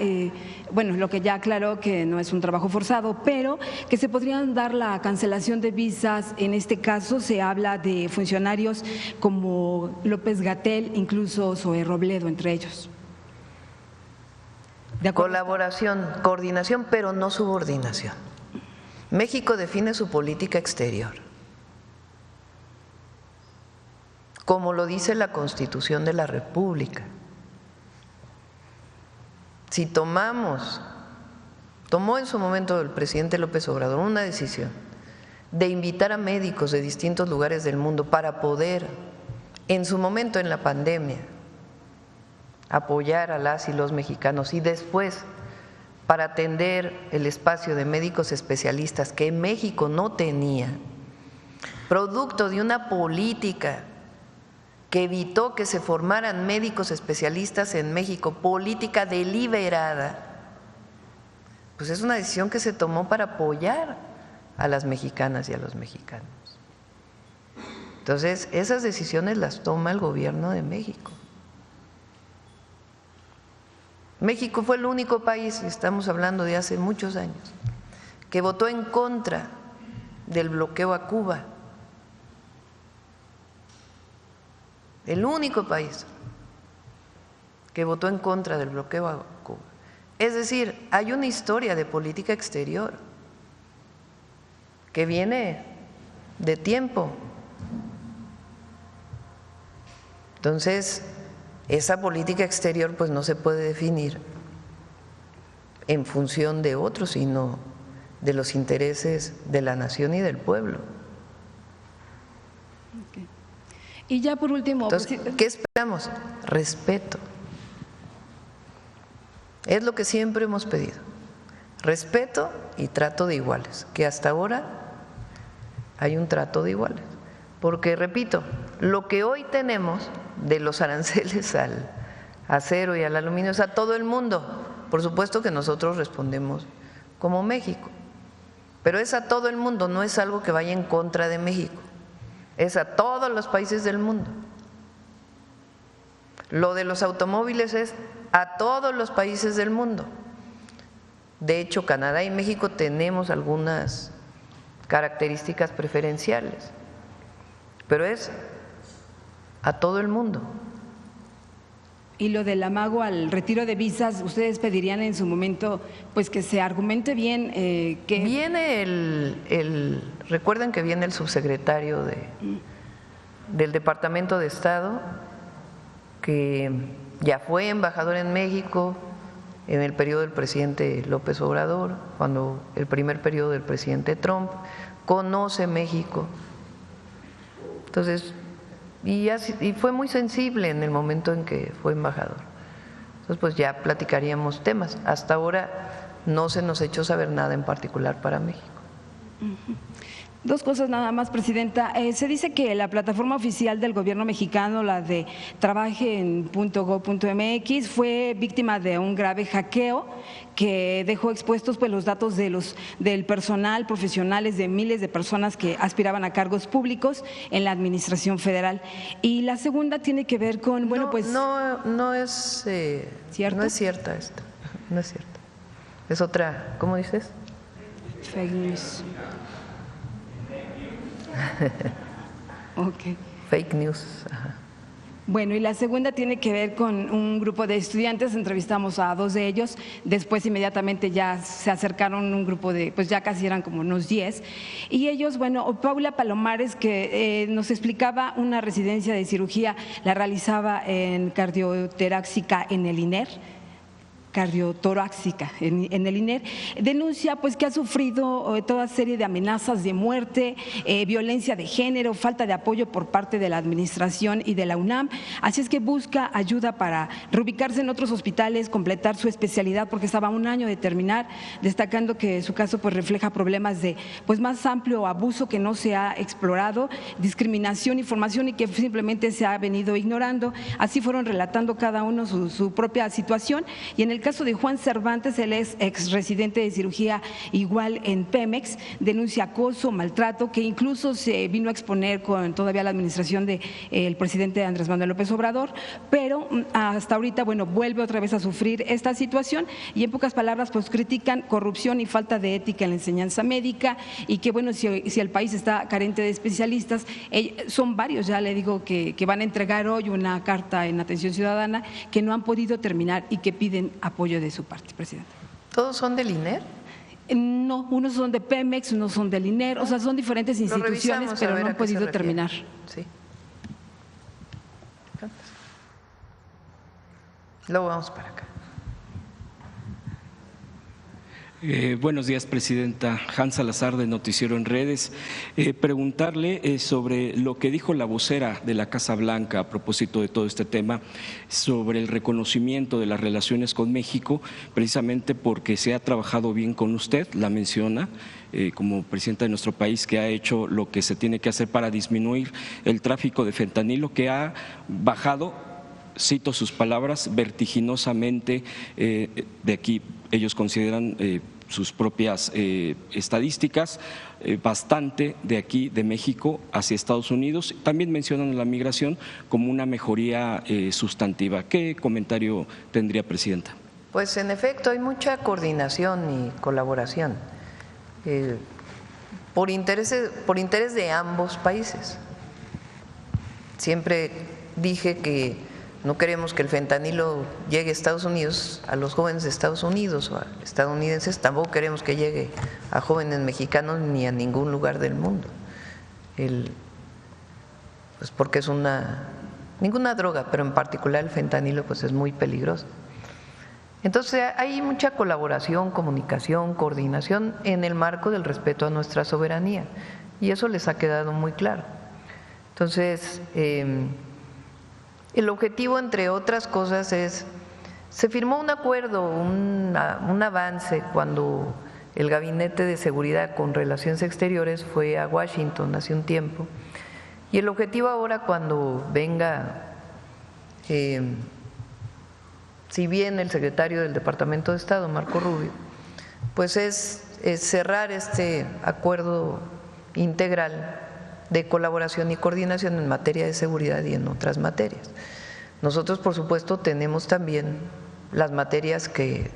bueno, lo que ya aclaró que no es un trabajo forzado, pero que se podrían dar la cancelación de visas. En este caso se habla de funcionarios como López-Gatell, incluso Zoé Robledo, entre ellos. Colaboración, coordinación, pero no subordinación. México define su política exterior, como lo dice la Constitución de la República. Si tomó en su momento el presidente López Obrador una decisión de invitar a médicos de distintos lugares del mundo para poder, en su momento en la pandemia, apoyar a las y los mexicanos, y después para atender el espacio de médicos especialistas que México no tenía, producto de una política que evitó que se formaran médicos especialistas en México, política deliberada, pues es una decisión que se tomó para apoyar a las mexicanas y a los mexicanos. Entonces, esas decisiones las toma el gobierno de México. México fue el único país, estamos hablando de hace muchos años, que votó en contra del bloqueo a Cuba. El único país que votó en contra del bloqueo a Cuba. Es decir, hay una historia de política exterior que viene de tiempo. Entonces, esa política exterior pues no se puede definir en función de otros, sino de los intereses de la nación y del pueblo. Okay. Y ya por último… Entonces, ¿qué esperamos? Respeto. Es lo que siempre hemos pedido. Respeto y trato de iguales, que hasta ahora hay un trato de iguales. Porque, repito, lo que hoy tenemos de los aranceles al acero y al aluminio es a todo el mundo. Por supuesto que nosotros respondemos como México, pero es a todo el mundo, no es algo que vaya en contra de México, es a todos los países del mundo. Lo de los automóviles es a todos los países del mundo. De hecho, Canadá y México tenemos algunas características preferenciales, pero es a todo el mundo. Y lo del amago al retiro de visas, ¿ustedes pedirían en su momento pues que se argumente bien que… Viene recuerden que viene el subsecretario del Departamento de Estado, que ya fue embajador en México en el periodo del presidente López Obrador, cuando el primer periodo del presidente Trump, conoce México. Entonces, y fue muy sensible en el momento en que fue embajador. Entonces, pues ya platicaríamos temas. Hasta ahora no se nos echó saber nada en particular para México. Dos cosas nada más, Presidenta. Se dice que la plataforma oficial del gobierno mexicano, la de trabajen.gov.mx, fue víctima de un grave hackeo que dejó expuestos pues los datos del personal, profesionales de miles de personas que aspiraban a cargos públicos en la administración federal. Y la segunda tiene que ver con, bueno, pues… No es ¿cierto? No es cierta esta, no es cierta. Es otra, ¿cómo dices? Fake news. Okay. Fake news. Ajá. Bueno, y la segunda tiene que ver con un grupo de estudiantes, entrevistamos a 2 de ellos, después inmediatamente ya se acercaron un grupo de, pues ya casi eran como unos 10, y ellos, bueno, Paula Palomares, que nos explicaba una residencia de cirugía, la realizaba en cardiotorácica en el INER, cardiotorácica en el INER, denuncia pues que ha sufrido toda serie de amenazas de muerte, violencia de género, falta de apoyo por parte de la administración y de la UNAM, así es que busca ayuda para reubicarse en otros hospitales, completar su especialidad porque estaba a 1 año de terminar, destacando que su caso pues refleja problemas de pues más amplio abuso que no se ha explorado, discriminación y formación y que simplemente se ha venido ignorando. Así fueron relatando cada uno su propia situación, y en el caso de Juan Cervantes, él es ex residente de cirugía igual en Pemex, denuncia acoso, maltrato, que incluso se vino a exponer con todavía la administración del presidente Andrés Manuel López Obrador, pero hasta ahorita, bueno, vuelve otra vez a sufrir esta situación y en pocas palabras pues critican corrupción y falta de ética en la enseñanza médica y que bueno, si el país está carente de especialistas, son varios, ya le digo que van a entregar hoy una carta en Atención Ciudadana que no han podido terminar y que piden apoyo de su parte, Presidente. ¿Todos son del INER? No, unos son de Pemex, unos son del INER, o sea, son diferentes instituciones, pero no han podido terminar. Sí. Luego vamos para acá. Buenos días, Presidenta. Hans Salazar, de Noticiero en Redes. Preguntarle sobre lo que dijo la vocera de la Casa Blanca a propósito de todo este tema, sobre el reconocimiento de las relaciones con México, precisamente porque se ha trabajado bien con usted, la menciona, como presidenta de nuestro país, que ha hecho lo que se tiene que hacer para disminuir el tráfico de fentanilo, que ha bajado, cito sus palabras, vertiginosamente. De aquí ellos consideran sus propias estadísticas, bastante de aquí, de México, hacia Estados Unidos. También mencionan la migración como una mejoría sustantiva. ¿Qué comentario tendría, Presidenta? Pues en efecto hay mucha coordinación y colaboración por interés de ambos países. Siempre dije que no queremos que el fentanilo llegue a Estados Unidos, a los jóvenes de Estados Unidos o a estadounidenses, tampoco queremos que llegue a jóvenes mexicanos ni a ningún lugar del mundo. Pues porque es ninguna droga, pero en particular el fentanilo pues es muy peligroso. Entonces hay mucha colaboración, comunicación, coordinación en el marco del respeto a nuestra soberanía y eso les ha quedado muy claro. Entonces, el objetivo, entre otras cosas, se firmó un acuerdo, un avance cuando el Gabinete de Seguridad con Relaciones Exteriores fue a Washington hace un tiempo. Y el objetivo ahora, cuando venga, si bien el secretario del Departamento de Estado, Marco Rubio, pues es cerrar este acuerdo integral de colaboración y coordinación en materia de seguridad y en otras materias. Nosotros, por supuesto, tenemos también las materias que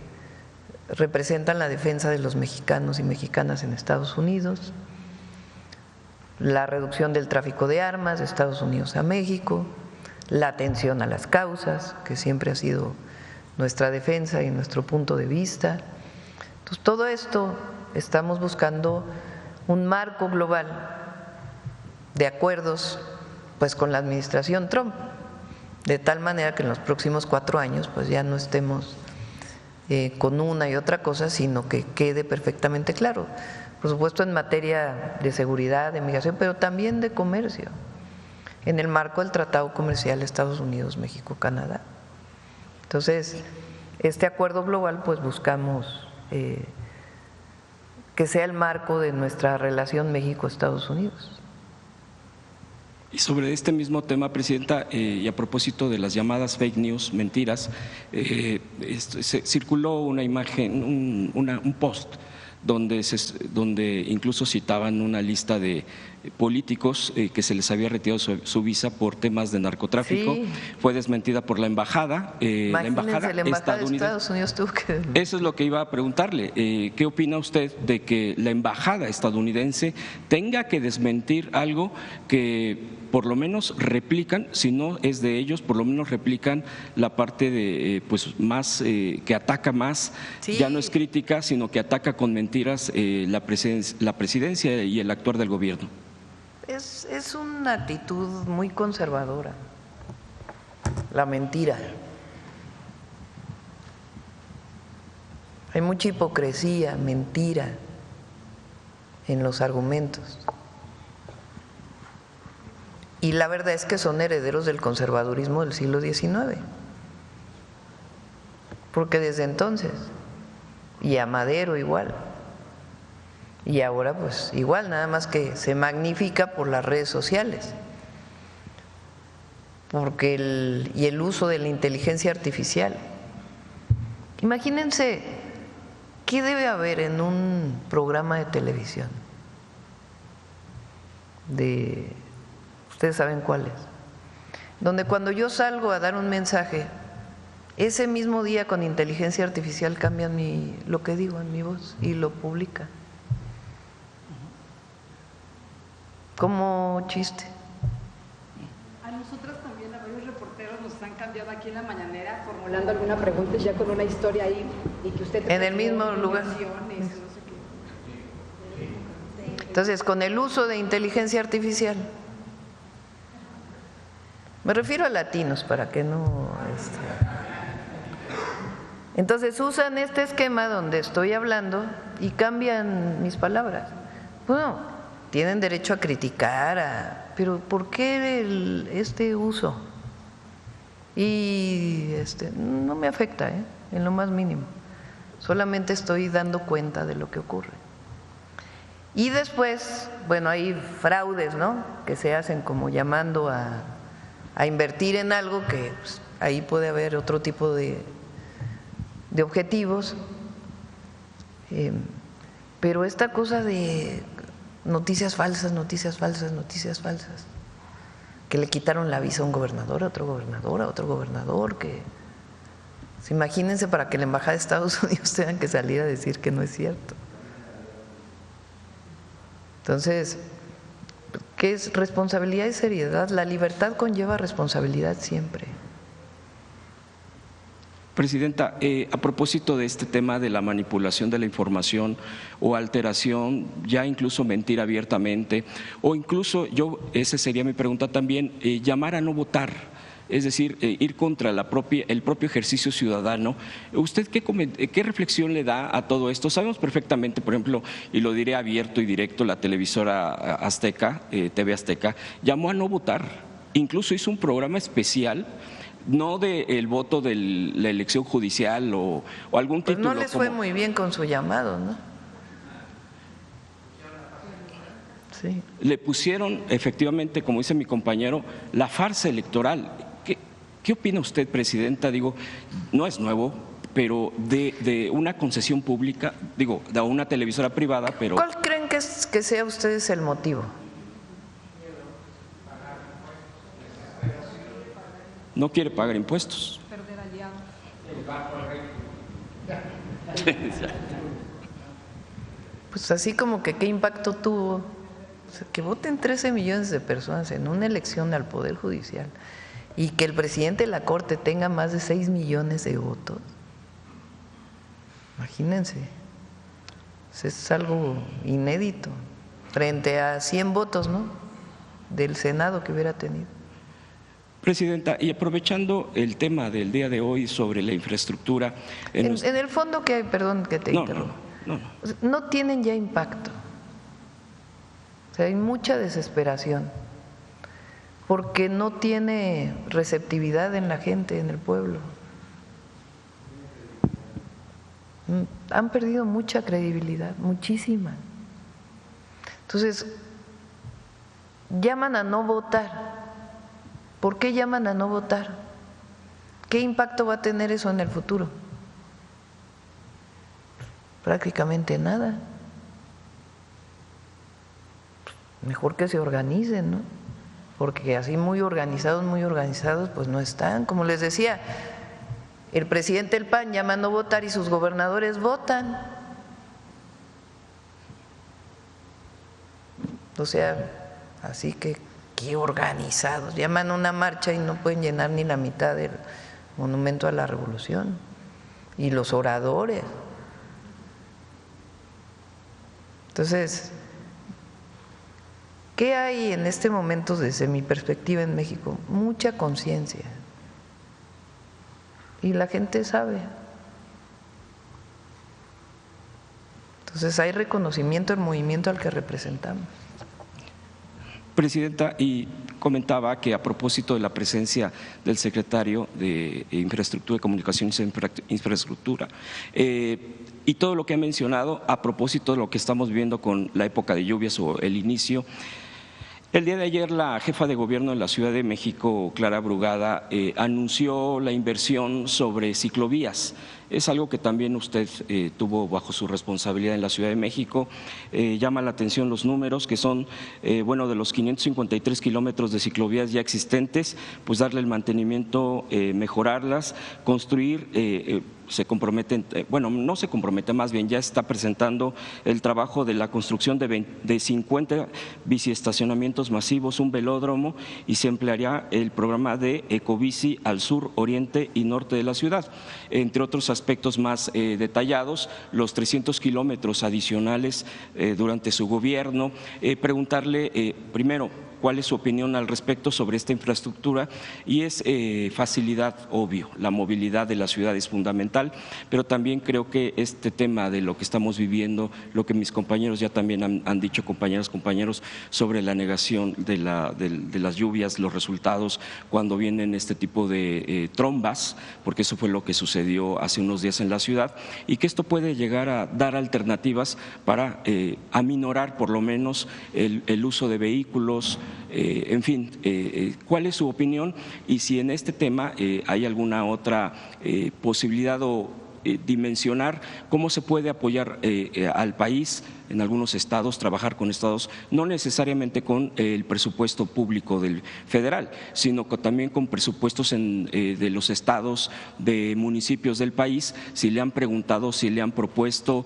representan la defensa de los mexicanos y mexicanas en Estados Unidos, la reducción del tráfico de armas de Estados Unidos a México, la atención a las causas, que siempre ha sido nuestra defensa y nuestro punto de vista. Entonces, todo esto estamos buscando un marco global de acuerdos pues con la administración Trump, de tal manera que en los próximos 4 años pues ya no estemos con una y otra cosa, sino que quede perfectamente claro. Por supuesto en materia de seguridad, de migración, pero también de comercio, en el marco del Tratado Comercial Estados Unidos, México, Canadá. Entonces, este acuerdo global pues buscamos que sea el marco de nuestra relación México-Estados Unidos. Y sobre este mismo tema, Presidenta, y a propósito de las llamadas fake news, mentiras, circuló una imagen, un post donde incluso citaban una lista de políticos que se les había retirado su visa por temas de narcotráfico. Sí. Fue desmentida por la embajada. La embajada de Estados Unidos tuvo que… Eso es lo que iba a preguntarle. ¿Qué opina usted de que la embajada estadounidense tenga que desmentir algo que por lo menos replican, si no es de ellos, por lo menos replican la parte de pues más que ataca más, sí, ya no es crítica, sino que ataca con mentiras la presidencia y el actuar del gobierno? Es una actitud muy conservadora, la mentira. Hay mucha hipocresía, mentira en los argumentos. Y la verdad es que son herederos del conservadurismo del siglo XIX, porque desde entonces, y a Madero igual, y ahora pues igual, nada más que se magnifica por las redes sociales, porque el uso de la inteligencia artificial. Imagínense, ¿qué debe haber en un programa de televisión? Ustedes saben cuál es, donde cuando yo salgo a dar un mensaje, ese mismo día con inteligencia artificial cambian lo que digo en mi voz y lo publican. Como chiste. A nosotras también, a varios reporteros nos han cambiado aquí en la mañanera formulando alguna pregunta ya con una historia ahí y que usted… En el mismo lugar. Entonces, con el uso de inteligencia artificial, me refiero a latinos para que no… Entonces usan este esquema donde estoy hablando y cambian mis palabras. Bueno, tienen derecho a criticar, pero ¿por qué este uso? Y no me afecta, en lo más mínimo. Solamente estoy dando cuenta de lo que ocurre. Y después, bueno, hay fraudes, ¿no?, que se hacen como llamando a invertir en algo que pues, ahí puede haber otro tipo de objetivos. Pero esta cosa de noticias falsas, que le quitaron la visa a un gobernador, a otro gobernador, que… Imagínense para que la embajada de Estados Unidos tenga que salir a decir que no es cierto. Entonces, ¿qué es responsabilidad y seriedad? La libertad conlleva responsabilidad siempre. Presidenta, a propósito de este tema de la manipulación de la información o alteración, ya incluso mentir abiertamente, o incluso esa sería mi pregunta también, llamar a no votar, es decir, ir contra el propio ejercicio ciudadano. ¿Usted qué reflexión le da a todo esto? Sabemos perfectamente, por ejemplo, y lo diré abierto y directo, la televisora Azteca, TV Azteca, llamó a no votar, incluso hizo un programa especial, no del voto de la elección judicial o algún título. Pues no les fue muy bien con su llamado, ¿no? Sí. Le pusieron efectivamente, como dice mi compañero, la farsa electoral. ¿Qué opina usted, Presidenta? Digo, no es nuevo, pero de una concesión pública, digo, de una televisora privada, pero… ¿Cuál creen que sea ustedes el motivo? No quiere pagar impuestos. Perder aliados. Pues así como que qué impacto tuvo, que voten 13 millones de personas en una elección al Poder Judicial y que el presidente de la Corte tenga más de 6 millones de votos. Imagínense, es algo inédito frente a 100 votos, ¿no?, del Senado que hubiera tenido. Presidenta, y aprovechando el tema del día de hoy sobre la infraestructura… En el fondo que hay, perdón que te interrumpa, no tienen ya impacto. O sea, hay mucha desesperación porque no tiene receptividad en la gente, en el pueblo. Han perdido mucha credibilidad, muchísima. Entonces, llaman a no votar. ¿Por qué llaman a no votar? ¿Qué impacto va a tener eso en el futuro? Prácticamente nada. Mejor que se organicen, ¿no? Porque así muy organizados, pues no están. Como les decía, el presidente del PAN llama a no votar y sus gobernadores votan. O sea, así que qué organizados. Llaman a una marcha y no pueden llenar ni la mitad del Monumento a la Revolución. Y los oradores. Entonces, ¿qué hay en este momento desde mi perspectiva en México? Mucha conciencia. Y la gente sabe. Entonces hay reconocimiento del movimiento al que representamos. Presidenta, y comentaba que a propósito de la presencia del secretario de Infraestructura, de Comunicaciones e Infraestructura, y todo lo que ha mencionado a propósito de lo que estamos viendo con la época de lluvias o el inicio. El día de ayer la jefa de gobierno de la Ciudad de México, Clara Brugada, anunció la inversión sobre ciclovías. Es algo que también usted tuvo bajo su responsabilidad en la Ciudad de México. Llama la atención los números que son, de los 553 kilómetros de ciclovías ya existentes, pues darle el mantenimiento, mejorarlas, construir… se comprometen, no se compromete, más bien ya está presentando el trabajo de la construcción de 50 biciestacionamientos masivos, un velódromo, y se emplearía el programa de Ecobici al sur, oriente y norte de la ciudad. Entre otros aspectos más detallados, los 300 kilómetros adicionales durante su gobierno. Preguntarle primero, ¿cuál es su opinión al respecto sobre esta infraestructura? Y es facilidad, obvio, la movilidad de la ciudad es fundamental, pero también creo que este tema de lo que estamos viviendo, lo que mis compañeros ya también han dicho, compañeros, sobre la negación de las lluvias, los resultados cuando vienen este tipo de trombas, porque eso fue lo que sucedió hace unos días en la ciudad, y que esto puede llegar a dar alternativas para aminorar por lo menos el uso de vehículos. En fin, ¿cuál es su opinión? Y si en este tema hay alguna otra posibilidad o dimensionar cómo se puede apoyar al país en algunos estados, trabajar con estados, no necesariamente con el presupuesto público del federal, sino también con presupuestos de los estados, de municipios del país, si le han preguntado, si le han propuesto,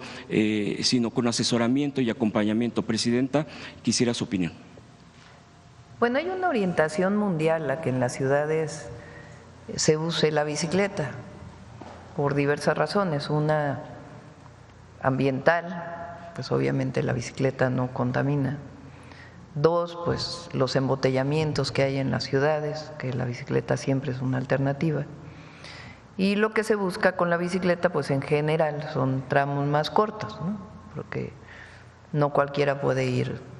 sino con asesoramiento y acompañamiento. Presidenta, quisiera su opinión. Bueno, hay una orientación mundial a que en las ciudades se use la bicicleta por diversas razones. Una ambiental, pues obviamente la bicicleta no contamina. Dos, pues los embotellamientos que hay en las ciudades, que la bicicleta siempre es una alternativa. Y lo que se busca con la bicicleta, pues en general son tramos más cortos, ¿no? Porque no cualquiera puede ir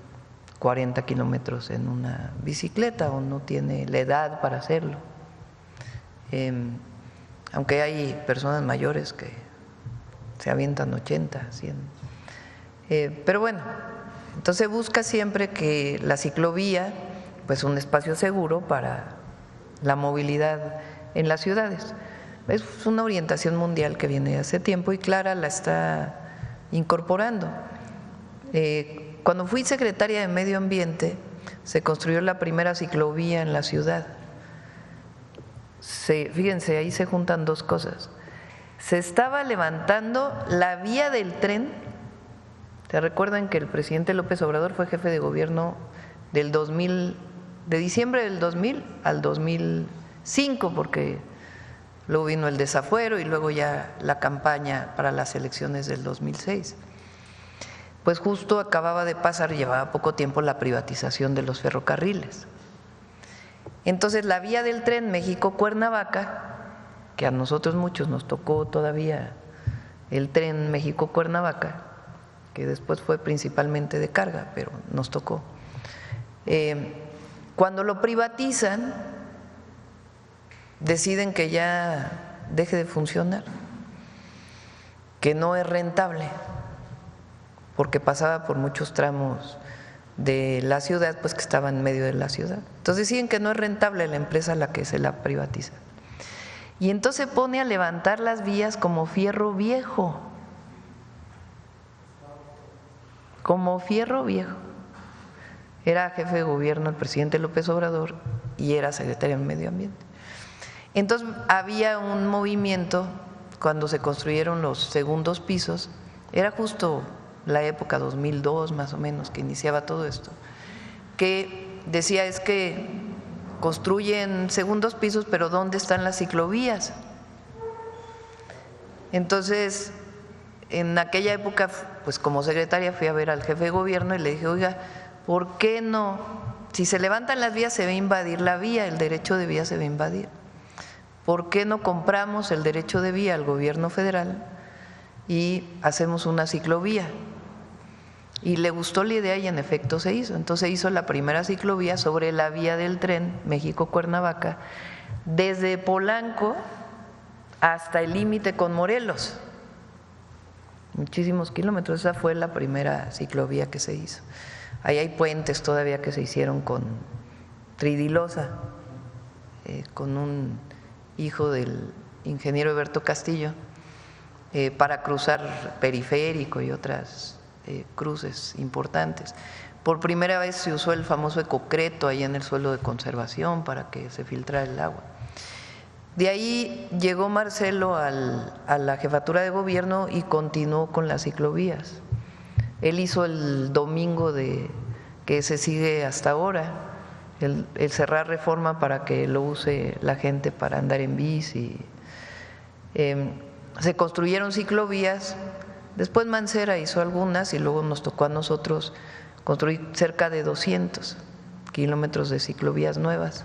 40 kilómetros en una bicicleta o no tiene la edad para hacerlo. Aunque hay personas mayores que se avientan 80, 100. Pero bueno, entonces busca siempre que la ciclovía, pues un espacio seguro para la movilidad en las ciudades. Es una orientación mundial que viene hace tiempo y Clara la está incorporando. Cuando fui secretaria de Medio Ambiente, se construyó la primera ciclovía en la ciudad. Fíjense, ahí se juntan dos cosas. Se estaba levantando la vía del tren, o ¿Se recuerdan que el presidente López Obrador fue jefe de gobierno del 2000, de diciembre del 2000 al 2005, porque luego vino el desafuero y luego ya la campaña para las elecciones del 2006? Pues justo acababa de pasar, llevaba poco tiempo, la privatización de los ferrocarriles. Entonces la vía del tren México-Cuernavaca, que a nosotros muchos nos tocó todavía el tren México-Cuernavaca, que después fue principalmente de carga, pero nos tocó. Cuando lo privatizan, deciden que ya deje de funcionar, que no es rentable, porque pasaba por muchos tramos de la ciudad, pues que estaba en medio de la ciudad. Entonces deciden que no es rentable la empresa a la que se la privatiza. Y entonces pone a levantar las vías como fierro viejo. Como fierro viejo. Era jefe de gobierno el presidente López Obrador y era secretario de Medio Ambiente. Entonces había un movimiento cuando se construyeron los segundos pisos, era justo la época 2002 más o menos que iniciaba todo esto, que decía es que construyen segundos pisos, pero ¿dónde están las ciclovías? Entonces, en aquella época, pues como secretaria fui a ver al jefe de gobierno y le dije, oiga, ¿por qué no? Si se levantan las vías se va a invadir la vía, el derecho de vía se va a invadir. ¿Por qué no compramos el derecho de vía al gobierno federal y hacemos una ciclovía? Y le gustó la idea y en efecto se hizo. Entonces hizo la primera ciclovía sobre la vía del tren México-Cuernavaca, desde Polanco hasta el límite con Morelos. Muchísimos kilómetros, esa fue la primera ciclovía que se hizo. Ahí hay puentes todavía que se hicieron con Tridilosa, con un hijo del ingeniero Eberto Castillo, para cruzar Periférico y otras cruces importantes. Por primera vez se usó el famoso ecocreto ahí en el suelo de conservación para que se filtrara el agua. De ahí llegó Marcelo a la jefatura de gobierno y continuó con las ciclovías. Él hizo el domingo que se sigue hasta ahora, el cerrar Reforma para que lo use la gente para andar en bici. Se construyeron ciclovías, después Mancera hizo algunas y luego nos tocó a nosotros construir cerca de 200 kilómetros de ciclovías nuevas.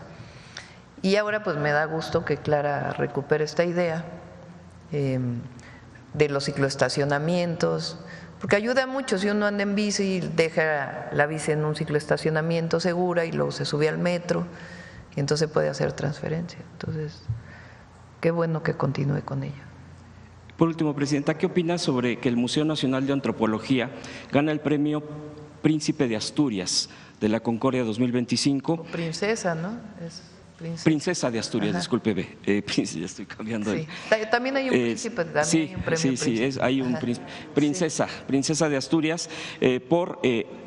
Y ahora pues me da gusto que Clara recupere esta idea de los cicloestacionamientos, porque ayuda mucho si uno anda en bici y deja la bici en un cicloestacionamiento segura y luego se sube al metro y entonces puede hacer transferencia. Entonces, qué bueno que continúe con ello. Por último, Presidenta, ¿qué opina sobre que el Museo Nacional de Antropología gana el premio Príncipe de Asturias de la Concordia 2025? O princesa, ¿no? Es Princesa de Asturias, discúlpeme, ya estoy cambiando. Sí. También hay un príncipe, también sí, hay un premio príncipe. Hay un princesa de Asturias por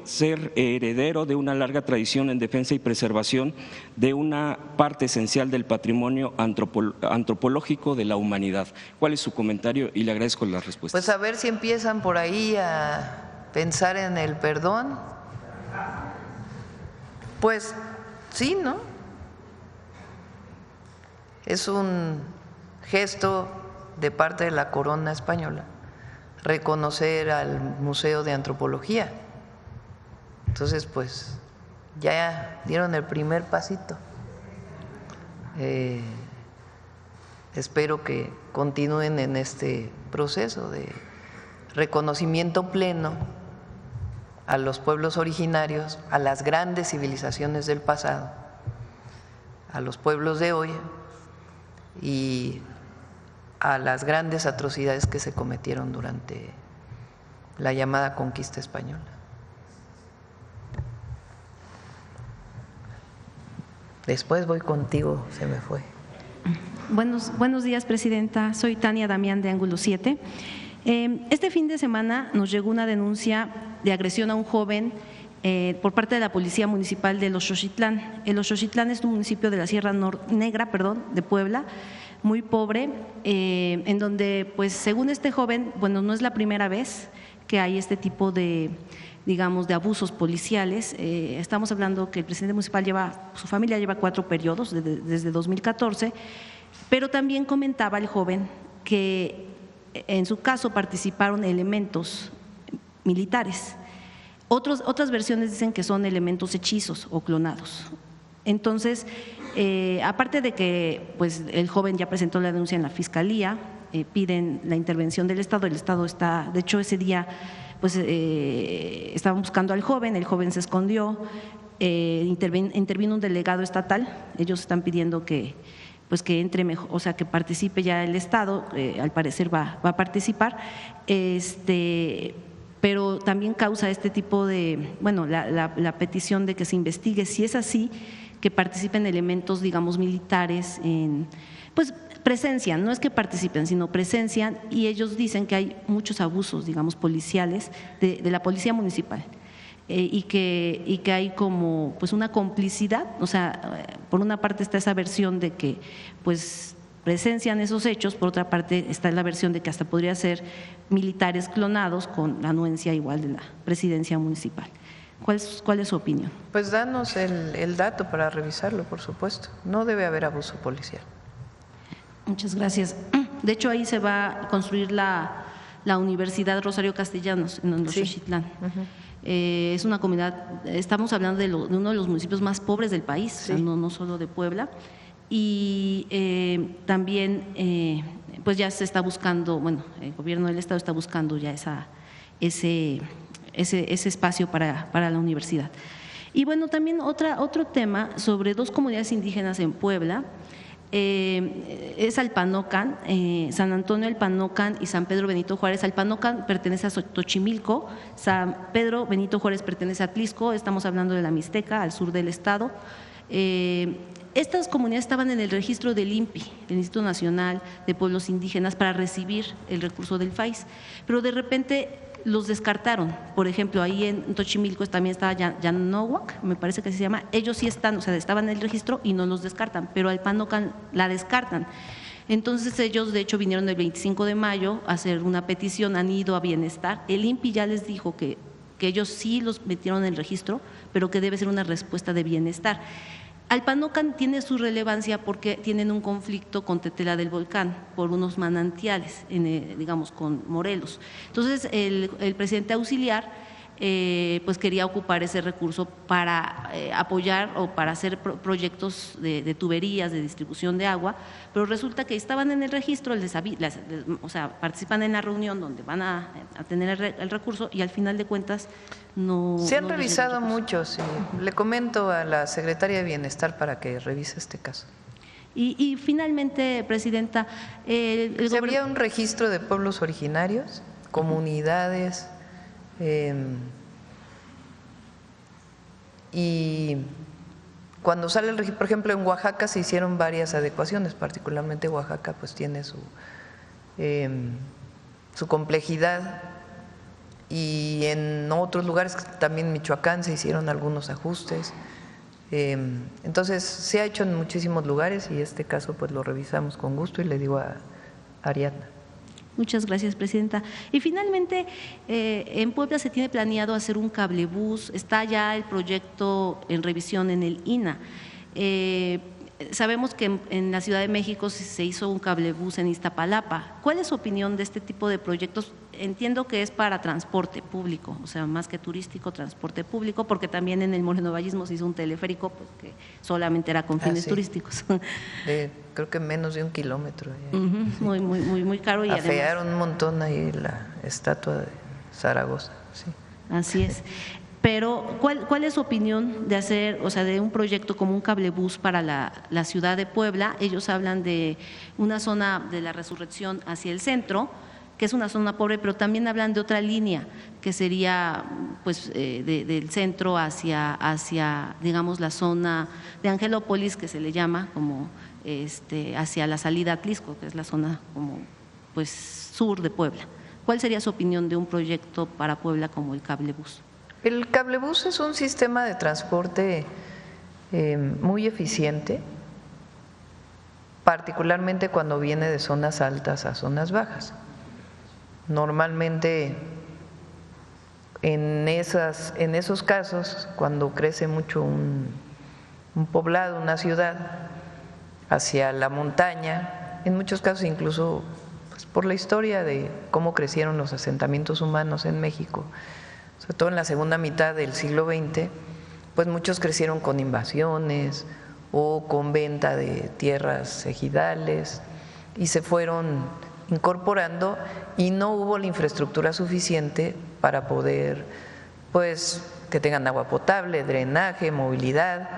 ser heredero de una larga tradición en defensa y preservación de una parte esencial del patrimonio antropológico de la humanidad. ¿Cuál es su comentario? Y le agradezco las respuestas. Pues a ver si empiezan por ahí a pensar en el perdón. Pues sí, ¿no? Es un gesto de parte de la corona española reconocer al Museo de Antropología. Entonces, pues ya dieron el primer pasito. Espero que continúen en este proceso de reconocimiento pleno a los pueblos originarios, a las grandes civilizaciones del pasado, a los pueblos de hoy y a las grandes atrocidades que se cometieron durante la llamada conquista española. Después voy contigo, se me fue. Buenos días, Presidenta. Soy Tania Damián de Ángulo 7. Este fin de semana nos llegó una denuncia de agresión a un joven por parte de la Policía Municipal de Los Xochitlán. El Xochitlán es un municipio de la Sierra Negra, de Puebla, muy pobre, en donde, pues, según este joven, bueno, no es la primera vez que hay este tipo de, digamos, de abusos policiales. Estamos hablando que el presidente municipal su familia lleva 4 periodos desde 2014, pero también comentaba el joven que en su caso participaron elementos militares. Otras versiones dicen que son elementos hechizos o clonados. Entonces, aparte de que pues, el joven ya presentó la denuncia en la Fiscalía, piden la intervención del Estado. El Estado está, de hecho ese día pues estaban buscando al joven, el joven se escondió, intervino un delegado estatal, ellos están pidiendo que entre mejor, o sea, que participe ya el Estado, al parecer va a participar, pero también causa este tipo de, bueno, la petición de que se investigue, si es así, que participen elementos, digamos, militares, pues presencian, no es que participen, sino presencian, y ellos dicen que hay muchos abusos, digamos, policiales de la policía municipal. Y que hay como pues una complicidad, o sea, por una parte está esa versión de que pues presencian esos hechos, por otra parte está la versión de que hasta podría ser militares clonados con la anuencia igual de la presidencia municipal. ¿Cuál es su opinión? Pues danos el dato para revisarlo, por supuesto. No debe haber abuso policial. Muchas gracias. De hecho, ahí se va a construir la Universidad Rosario Castellanos en Xochitlán. Es una comunidad, estamos hablando de uno de los municipios más pobres del país, sí. O sea, no solo de Puebla, y también pues ya se está buscando, bueno, el gobierno del Estado está buscando ya ese espacio para la universidad. Y bueno, también otro tema sobre 2 comunidades indígenas en Puebla. Es Alpanocan, San Antonio Alpanocan y San Pedro Benito Juárez. Alpanocan pertenece a Xochimilco, San Pedro Benito Juárez pertenece a Atlixco, estamos hablando de la Mixteca, al sur del estado. Estas comunidades estaban en el registro del INPI, el Instituto Nacional de Pueblos Indígenas, para recibir el recurso del FAIS, pero de repente los descartaron. Por ejemplo, ahí en Xochimilco también estaba Yanohuac, me parece que se llama, ellos sí están, o sea, estaban en el registro y no los descartan, pero Alpanocan la descartan. Entonces ellos de hecho vinieron el 25 de mayo a hacer una petición, han ido a Bienestar, el INPI ya les dijo que ellos sí los metieron en el registro, pero que debe ser una respuesta de Bienestar. Alpanocan tiene su relevancia porque tienen un conflicto con Tetela del Volcán por unos manantiales, digamos, con Morelos. Entonces, el presidente auxiliar pues quería ocupar ese recurso para apoyar o para hacer proyectos de tuberías, de distribución de agua, pero resulta que estaban en el registro, o sea, participan en la reunión donde van a tener el recurso y al final de cuentas no. Se han revisado muchos y le comento a la secretaria de Bienestar para que revise este caso. Y finalmente, Presidenta, había un registro de pueblos originarios, comunidades, y cuando sale el registro, por ejemplo, en Oaxaca se hicieron varias adecuaciones, particularmente Oaxaca pues tiene su complejidad, y en otros lugares, también Michoacán, se hicieron algunos ajustes. Entonces se ha hecho en muchísimos lugares y este caso pues lo revisamos con gusto y le digo a Ariadna. Muchas gracias, Presidenta. Y finalmente, en Puebla se tiene planeado hacer un cablebús, está ya el proyecto en revisión en el INAH. Sabemos que en la Ciudad de México se hizo un cablebús en Iztapalapa. ¿Cuál es su opinión de este tipo de proyectos? Entiendo que es para transporte público, o sea, más que turístico, transporte público, porque también en el Morenovallismo se hizo un teleférico pues, que solamente era con fines turísticos. Creo que menos de 1 kilómetro. Muy caro. Y afearon un montón ahí la estatua de Zaragoza. Sí. Así es. Pero, ¿cuál es su opinión de hacer, o sea, de un proyecto como un cablebús para la ciudad de Puebla? Ellos hablan de una zona de la Resurrección hacia el centro, que es una zona pobre, pero también hablan de otra línea, que sería pues del centro hacia, digamos, la zona de Angelópolis, que se le llama como hacia la salida a Atlixco, que es la zona como pues sur de Puebla. ¿Cuál sería su opinión de un proyecto para Puebla como el cablebús? El cablebús es un sistema de transporte muy eficiente, particularmente cuando viene de zonas altas a zonas bajas. Normalmente en esos casos, cuando crece mucho un poblado, una ciudad, hacia la montaña, en muchos casos incluso pues, por la historia de cómo crecieron los asentamientos humanos en México, sobre todo en la segunda mitad del siglo XX, pues muchos crecieron con invasiones o con venta de tierras ejidales y se fueron incorporando y no hubo la infraestructura suficiente para poder, pues, que tengan agua potable, drenaje, movilidad.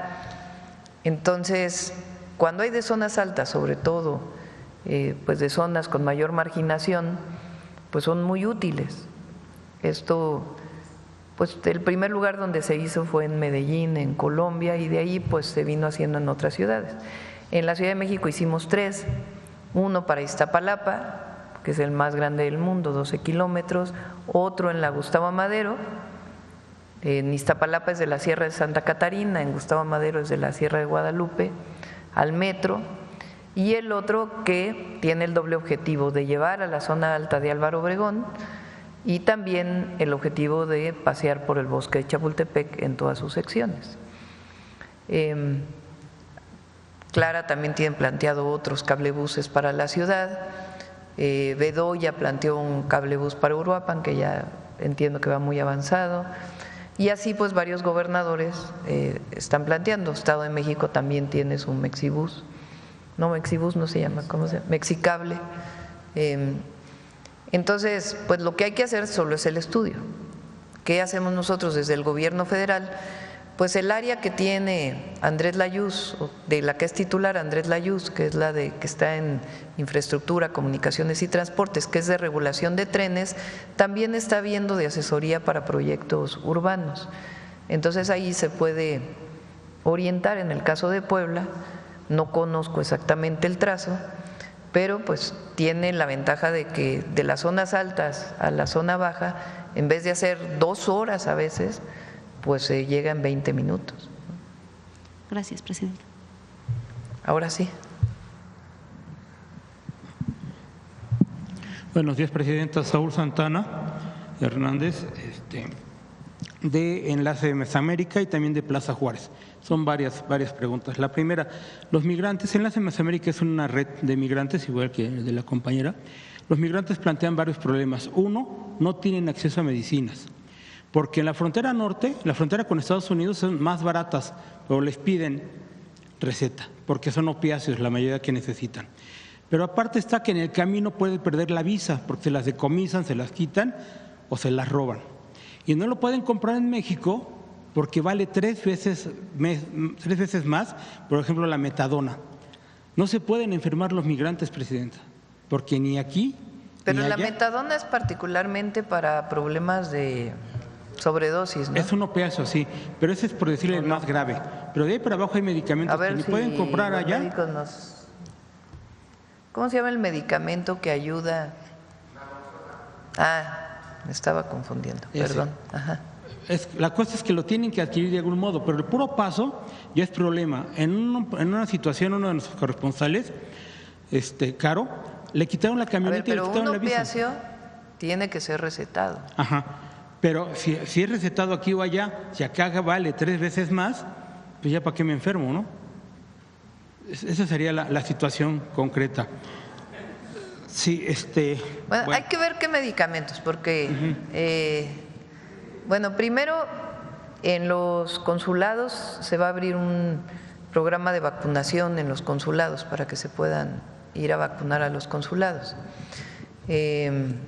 Entonces, cuando hay de zonas altas, sobre todo, pues de zonas con mayor marginación, pues son muy útiles. Esto, pues el primer lugar donde se hizo fue en Medellín, en Colombia, y de ahí pues se vino haciendo en otras ciudades. En la Ciudad de México hicimos 3, uno para Iztapalapa, que es el más grande del mundo, 12 kilómetros, otro en la Gustavo Amadero, en Iztapalapa es de la Sierra de Santa Catarina, en Gustavo Amadero es de la Sierra de Guadalupe, al metro, y el otro que tiene el doble objetivo de llevar a la zona alta de Álvaro Obregón y también el objetivo de pasear por el bosque de Chapultepec en todas sus secciones. Clara también tiene planteado otros cablebuses para la ciudad. Bedoya planteó un cablebús para Uruapan, que ya entiendo que va muy avanzado, y así pues varios gobernadores están planteando. Estado de México también tiene su Mexibus, no Mexibus no se llama, ¿cómo se llama? Mexicable. Entonces, pues lo que hay que hacer solo es el estudio. ¿Qué hacemos nosotros desde el gobierno federal? Pues el área que tiene Andrés Layuz, de la que es titular Andrés Layuz, que es la que está en infraestructura, comunicaciones y transportes, que es de regulación de trenes, también está viendo de asesoría para proyectos urbanos. Entonces ahí se puede orientar. En el caso de Puebla, no conozco exactamente el trazo, pero pues tiene la ventaja de que de las zonas altas a la zona baja, en vez de hacer 2 horas a veces, pues se llega en 20 minutos. Gracias, presidenta. Ahora sí. Buenos días, presidenta. Saúl Santana Hernández, de Enlace de Mesoamérica y también de Plaza Juárez. Son varias preguntas. La primera, los migrantes, Enlace de Mesoamérica es una red de migrantes, igual que de la compañera. Los migrantes plantean varios problemas. Uno, no tienen acceso a medicinas, porque en la frontera norte, la frontera con Estados Unidos, son más baratas, pero les piden receta, porque son opiáceos la mayoría que necesitan. Pero aparte está que en el camino pueden perder la visa, porque se las decomisan, se las quitan o se las roban. Y no lo pueden comprar en México porque vale 3 veces más, por ejemplo, la metadona. No se pueden enfermar los migrantes, presidenta, porque ni aquí Pero ni la allá. metadona es particularmente para problemas de sobredosis, ¿no? Es un opiáceo, sí, pero ese es por decirle el más grave. Pero de ahí para abajo hay medicamentos que ni pueden comprar los allá. médicos ¿Cómo se llama el medicamento que ayuda? Me estaba confundiendo, Ese. perdón. Ajá. La cosa es que lo tienen que adquirir de algún modo, pero el puro paso ya es problema. En una situación, uno de nuestros corresponsales, Caro, le quitaron la camioneta y le Pero quitaron un la visa. opiáceo tiene que ser recetado. Ajá. Pero si es recetado aquí o allá, si acá vale 3 veces más, pues ya para qué me enfermo, ¿no? Esa sería la situación concreta. Sí, Bueno, hay que ver qué medicamentos, porque, primero en los consulados se va a abrir un programa de vacunación en los consulados para que se puedan ir a vacunar a los consulados. En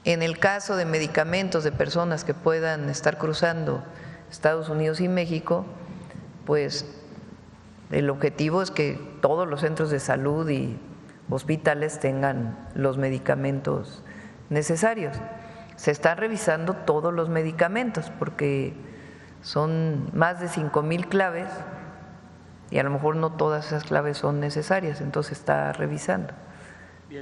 el caso de medicamentos de personas que puedan estar cruzando Estados Unidos y México, pues el objetivo es que todos los centros de salud y hospitales tengan los medicamentos necesarios. Se están revisando todos los medicamentos porque son más de 5,000 claves y a lo mejor no todas esas claves son necesarias, entonces se está revisando.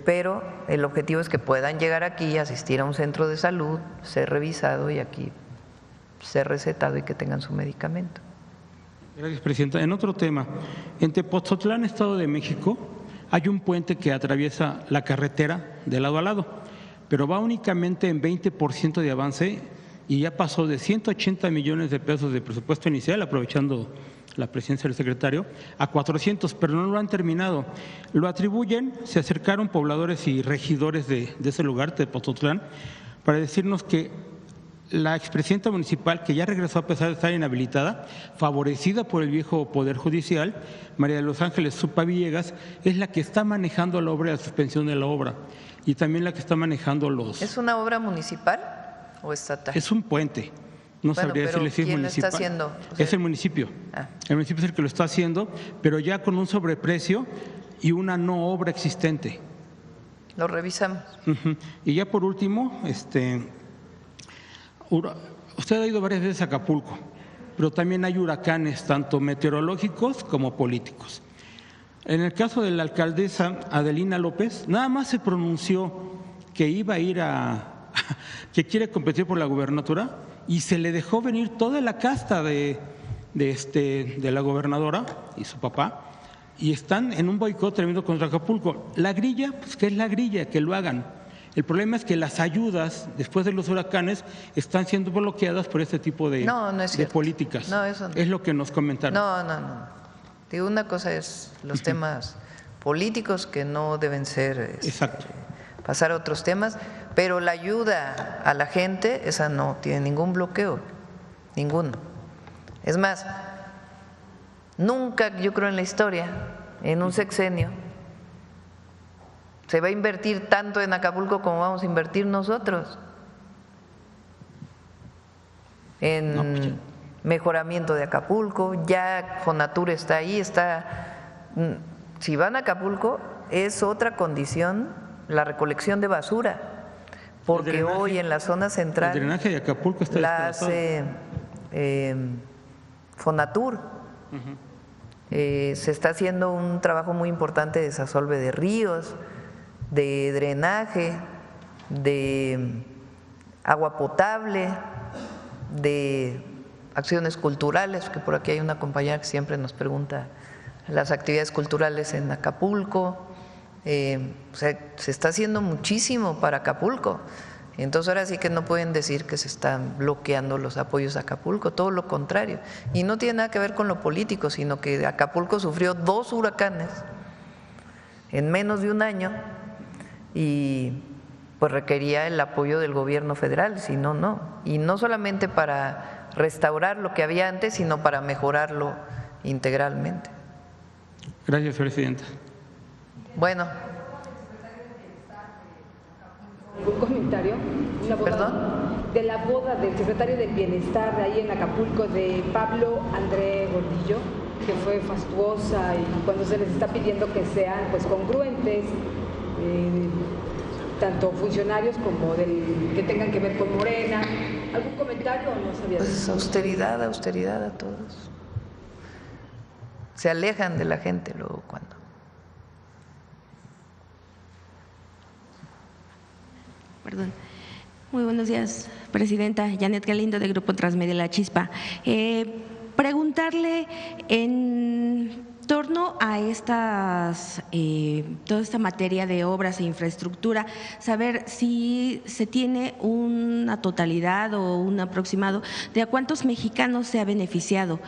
Pero el objetivo es que puedan llegar aquí, asistir a un centro de salud, ser revisado y aquí ser recetado y que tengan su medicamento. Gracias, presidenta. En otro tema, en Tepoztlán, Estado de México, hay un puente que atraviesa la carretera de lado a lado, pero va únicamente en 20% de avance y ya pasó de 180 millones de pesos de presupuesto inicial, aprovechando la presencia del secretario, a 400, pero no lo han terminado. Lo atribuyen, se acercaron pobladores y regidores de ese lugar, Tepozotlán, para decirnos que la expresidenta municipal, que ya regresó a pesar de estar inhabilitada, favorecida por el viejo Poder Judicial, María de los Ángeles Zupa Villegas, es la que está manejando la obra de la suspensión de la obra y también la que está manejando los… ¿Es una obra municipal o estatal? Es un puente. No sabría decirle si es municipal. ¿Quién lo está haciendo? O sea, es el municipio. El municipio es el que lo está haciendo, pero ya con un sobreprecio y una no obra existente. Lo revisamos. Y ya por último, usted ha ido varias veces a Acapulco, pero también hay huracanes, tanto meteorológicos como políticos. En el caso de la alcaldesa Adelina López, nada más se pronunció que iba a ir que quiere competir por la gubernatura y se le dejó venir toda la casta de la gobernadora y su papá, y están en un boicot tremendo contra Acapulco. La grilla, pues ¿qué es la grilla? Que lo hagan. El problema es que las ayudas después de los huracanes están siendo bloqueadas por este tipo de políticas. No, eso no. Es lo que nos comentaron. No. Digo, una cosa es los temas políticos que no deben ser pasar a otros temas, pero la ayuda a la gente, esa no tiene ningún bloqueo, ninguno. Es más, nunca, yo creo en la historia, en un sexenio, se va a invertir tanto en Acapulco como vamos a invertir nosotros en mejoramiento de Acapulco. Ya Fonatur está ahí, si van a Acapulco es otra condición la recolección de basura, porque hoy en la zona central el drenaje de Acapulco está la hace Fonatur. Se está haciendo un trabajo muy importante de desasolve de ríos, de drenaje, de agua potable, de acciones culturales, que por aquí hay una compañera que siempre nos pregunta las actividades culturales en Acapulco. O sea, se está haciendo muchísimo para Acapulco. Entonces ahora sí que no pueden decir que se están bloqueando los apoyos a Acapulco, todo lo contrario. Y no tiene nada que ver con lo político, sino que Acapulco sufrió 2 huracanes en menos de un año y pues requería el apoyo del gobierno federal, si no, no. Y no solamente para restaurar lo que había antes, sino para mejorarlo integralmente. Gracias, presidenta. Bueno. Un comentario, de la boda del secretario del Bienestar de ahí en Acapulco, de Pablo André Gordillo, que fue fastuosa, y cuando se les está pidiendo que sean pues congruentes, tanto funcionarios como que tengan que ver con Morena. ¿Algún comentario o no sabía? Pues austeridad a todos. Se alejan de la gente luego cuando. Perdón. Muy buenos días, presidenta. Janet Galindo, de Grupo Transmedia La Chispa. Preguntarle en torno a toda esta materia de obras e infraestructura, saber si se tiene una totalidad o un aproximado de a cuántos mexicanos se ha beneficiado.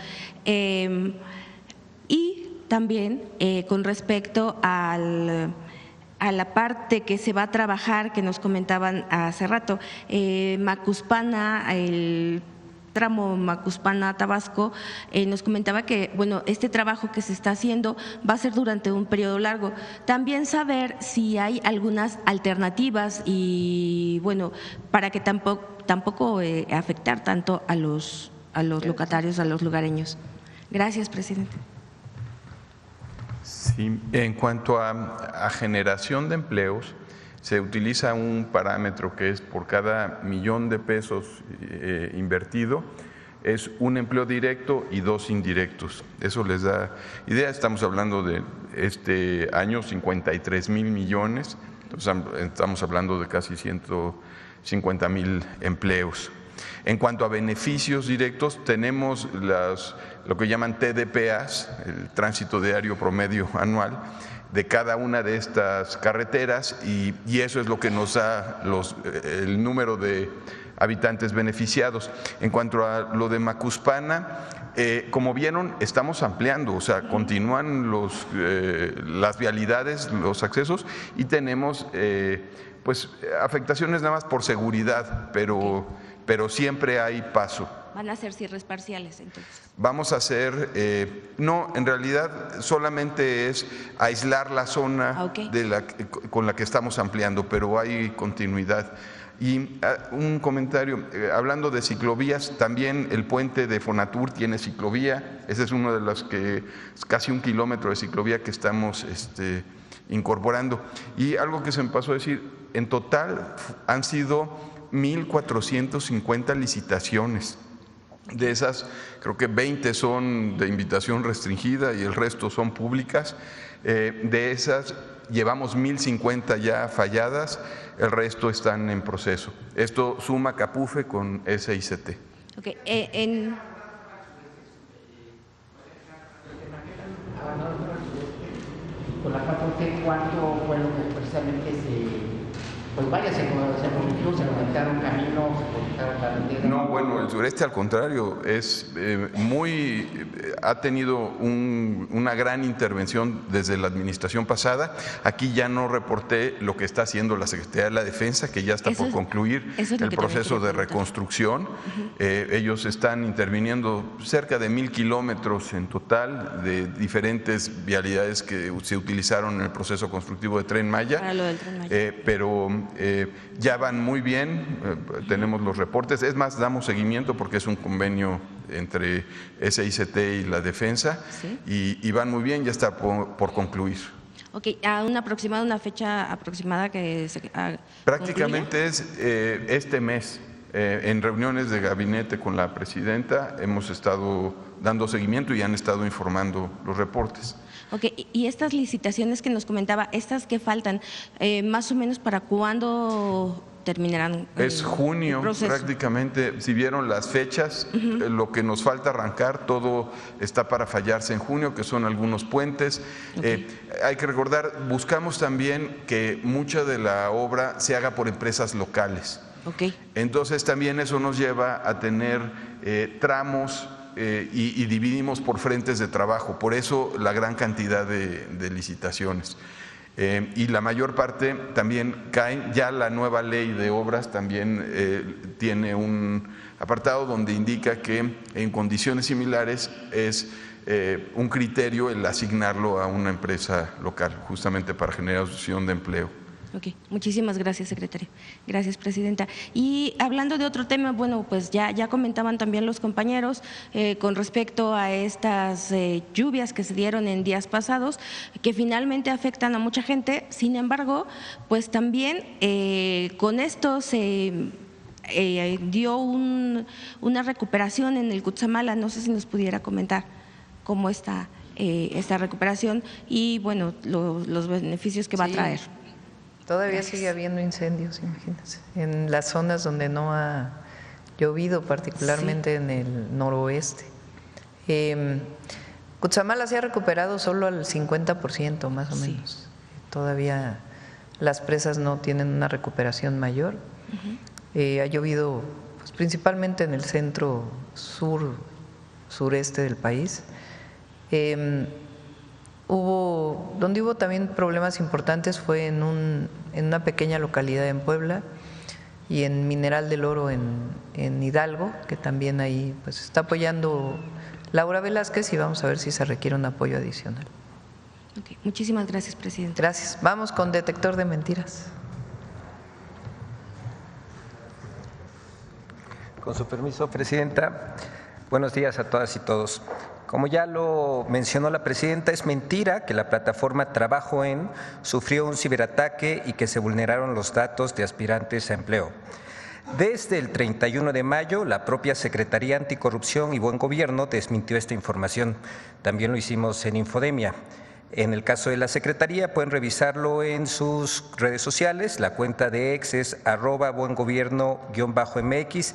Y también con respecto a la parte que se va a trabajar, que nos comentaban hace rato, Macuspana, el tramo Macuspana-Tabasco, nos comentaba que bueno, este trabajo que se está haciendo va a ser durante un periodo largo. También saber si hay algunas alternativas y bueno, para que tampoco afectar tanto a los locatarios, a los lugareños. Gracias, presidente. Sí, en cuanto a generación de empleos, se utiliza un parámetro que es por cada $1,000,000 invertido, es un empleo directo y 2 indirectos. Eso les da idea. Estamos hablando de este año 53,000 millones, entonces estamos hablando de casi 150,000 empleos. En cuanto a beneficios directos, tenemos lo que llaman TDPAs, el tránsito diario promedio anual, de cada una de estas carreteras y eso es lo que nos da el número de habitantes beneficiados. En cuanto a lo de Macuspana, como vieron, estamos ampliando, o sea, continúan las vialidades, los accesos y tenemos pues afectaciones nada más por seguridad, pero siempre hay paso. ¿Van a hacer cierres parciales entonces? Vamos a hacer, no, en realidad solamente es aislar la zona con la que estamos ampliando, pero hay continuidad. Y un comentario, hablando de ciclovías, también el puente de Fonatur tiene ciclovía, ese es uno de los que es casi 1 kilómetro de ciclovía que estamos incorporando. Y algo que se me pasó a decir, en total han sido 1,450 licitaciones. De esas, creo que 20 son de invitación restringida y el resto son públicas. De esas, llevamos 1,050 ya falladas, el resto están en proceso. Esto suma Capufe con SICT. Okay. Con la 4T, ¿cuánto fue lo que precisamente pues varias se aumentaron caminos, se cortaron carreteras? No, bueno, el sureste al contrario, es ha tenido una gran intervención desde la administración pasada. Aquí ya no reporté lo que está haciendo la Secretaría de la Defensa, que ya está por concluir el proceso de reconstrucción. Ellos están interviniendo cerca de 1,000 kilómetros en total de diferentes vialidades que se utilizaron en el proceso constructivo de Tren Maya. Para lo del Tren Maya. Pero ya van muy bien, tenemos los reportes, es más, damos seguimiento porque es un convenio entre SICT y la Defensa, ¿sí? y van muy bien, ya está por concluir. Ok, ¿a una fecha aproximada que se prácticamente concluya? Es este mes. En reuniones de gabinete con la presidenta hemos estado dando seguimiento y han estado informando los reportes. Ok, y estas licitaciones que nos comentaba, estas que faltan, más o menos ¿para cuándo terminarán? Es junio prácticamente, si vieron las fechas, lo que nos falta arrancar, todo está para fallarse en junio, que son algunos puentes. Hay que recordar, buscamos también que mucha de la obra se haga por empresas locales. Entonces también eso nos lleva a tener tramos y dividimos por frentes de trabajo, por eso la gran cantidad de licitaciones. Y la mayor parte también caen, ya la nueva ley de obras también tiene un apartado donde indica que en condiciones similares es un criterio el asignarlo a una empresa local, justamente para generación de empleo. Ok, muchísimas gracias, secretario. Gracias, presidenta. Y hablando de otro tema, bueno, pues ya comentaban también los compañeros con respecto a estas lluvias que se dieron en días pasados, que finalmente afectan a mucha gente. Sin embargo, pues también con esto se dio una recuperación en el Cutzamala. No sé si nos pudiera comentar cómo está esta recuperación y, bueno, los beneficios que va a traer. Todavía sigue habiendo incendios, imagínense, en las zonas donde no ha llovido, particularmente en el noroeste. Cutzamala se ha recuperado solo al 50% más o menos. Todavía las presas no tienen una recuperación mayor. Ha llovido pues, principalmente en el centro sureste del país. Donde hubo también problemas importantes fue en una pequeña localidad en Puebla y en Mineral del Oro en Hidalgo, que también ahí pues está apoyando Laura Velázquez y vamos a ver si se requiere un apoyo adicional. Okay. Muchísimas gracias, presidente. Gracias. Vamos con detector de mentiras. Con su permiso, presidenta. Buenos días a todas y todos. Como ya lo mencionó la presidenta, es mentira que la plataforma Trabajo En sufrió un ciberataque y que se vulneraron los datos de aspirantes a empleo. Desde el 31 de mayo, la propia Secretaría Anticorrupción y Buen Gobierno desmintió esta información. También lo hicimos en Infodemia. En el caso de la Secretaría, pueden revisarlo en sus redes sociales. La cuenta de ex es @buengobierno_mx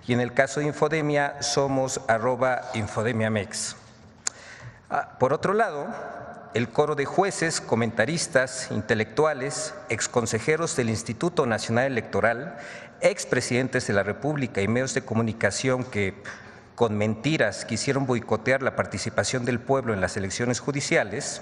y en el caso de Infodemia somos @infodemiamex. Por otro lado, el coro de jueces, comentaristas, intelectuales, exconsejeros del Instituto Nacional Electoral, expresidentes de la República y medios de comunicación que con mentiras quisieron boicotear la participación del pueblo en las elecciones judiciales,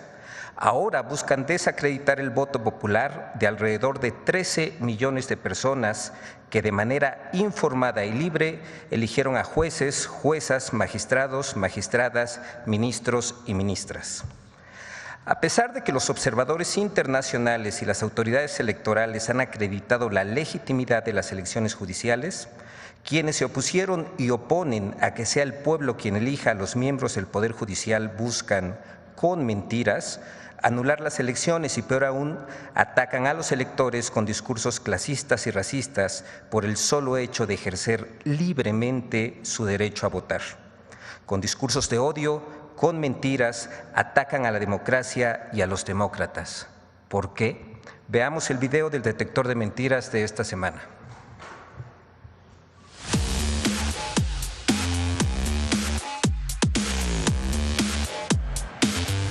ahora buscan desacreditar el voto popular de alrededor de 13 millones de personas que de manera informada y libre eligieron a jueces, juezas, magistrados, magistradas, ministros y ministras. A pesar de que los observadores internacionales y las autoridades electorales han acreditado la legitimidad de las elecciones judiciales, quienes se opusieron y oponen a que sea el pueblo quien elija a los miembros del Poder Judicial buscan, con mentiras, anular las elecciones y, peor aún, atacan a los electores con discursos clasistas y racistas por el solo hecho de ejercer libremente su derecho a votar. Con discursos de odio, con mentiras, atacan a la democracia y a los demócratas. ¿Por qué? Veamos el video del detector de mentiras de esta semana.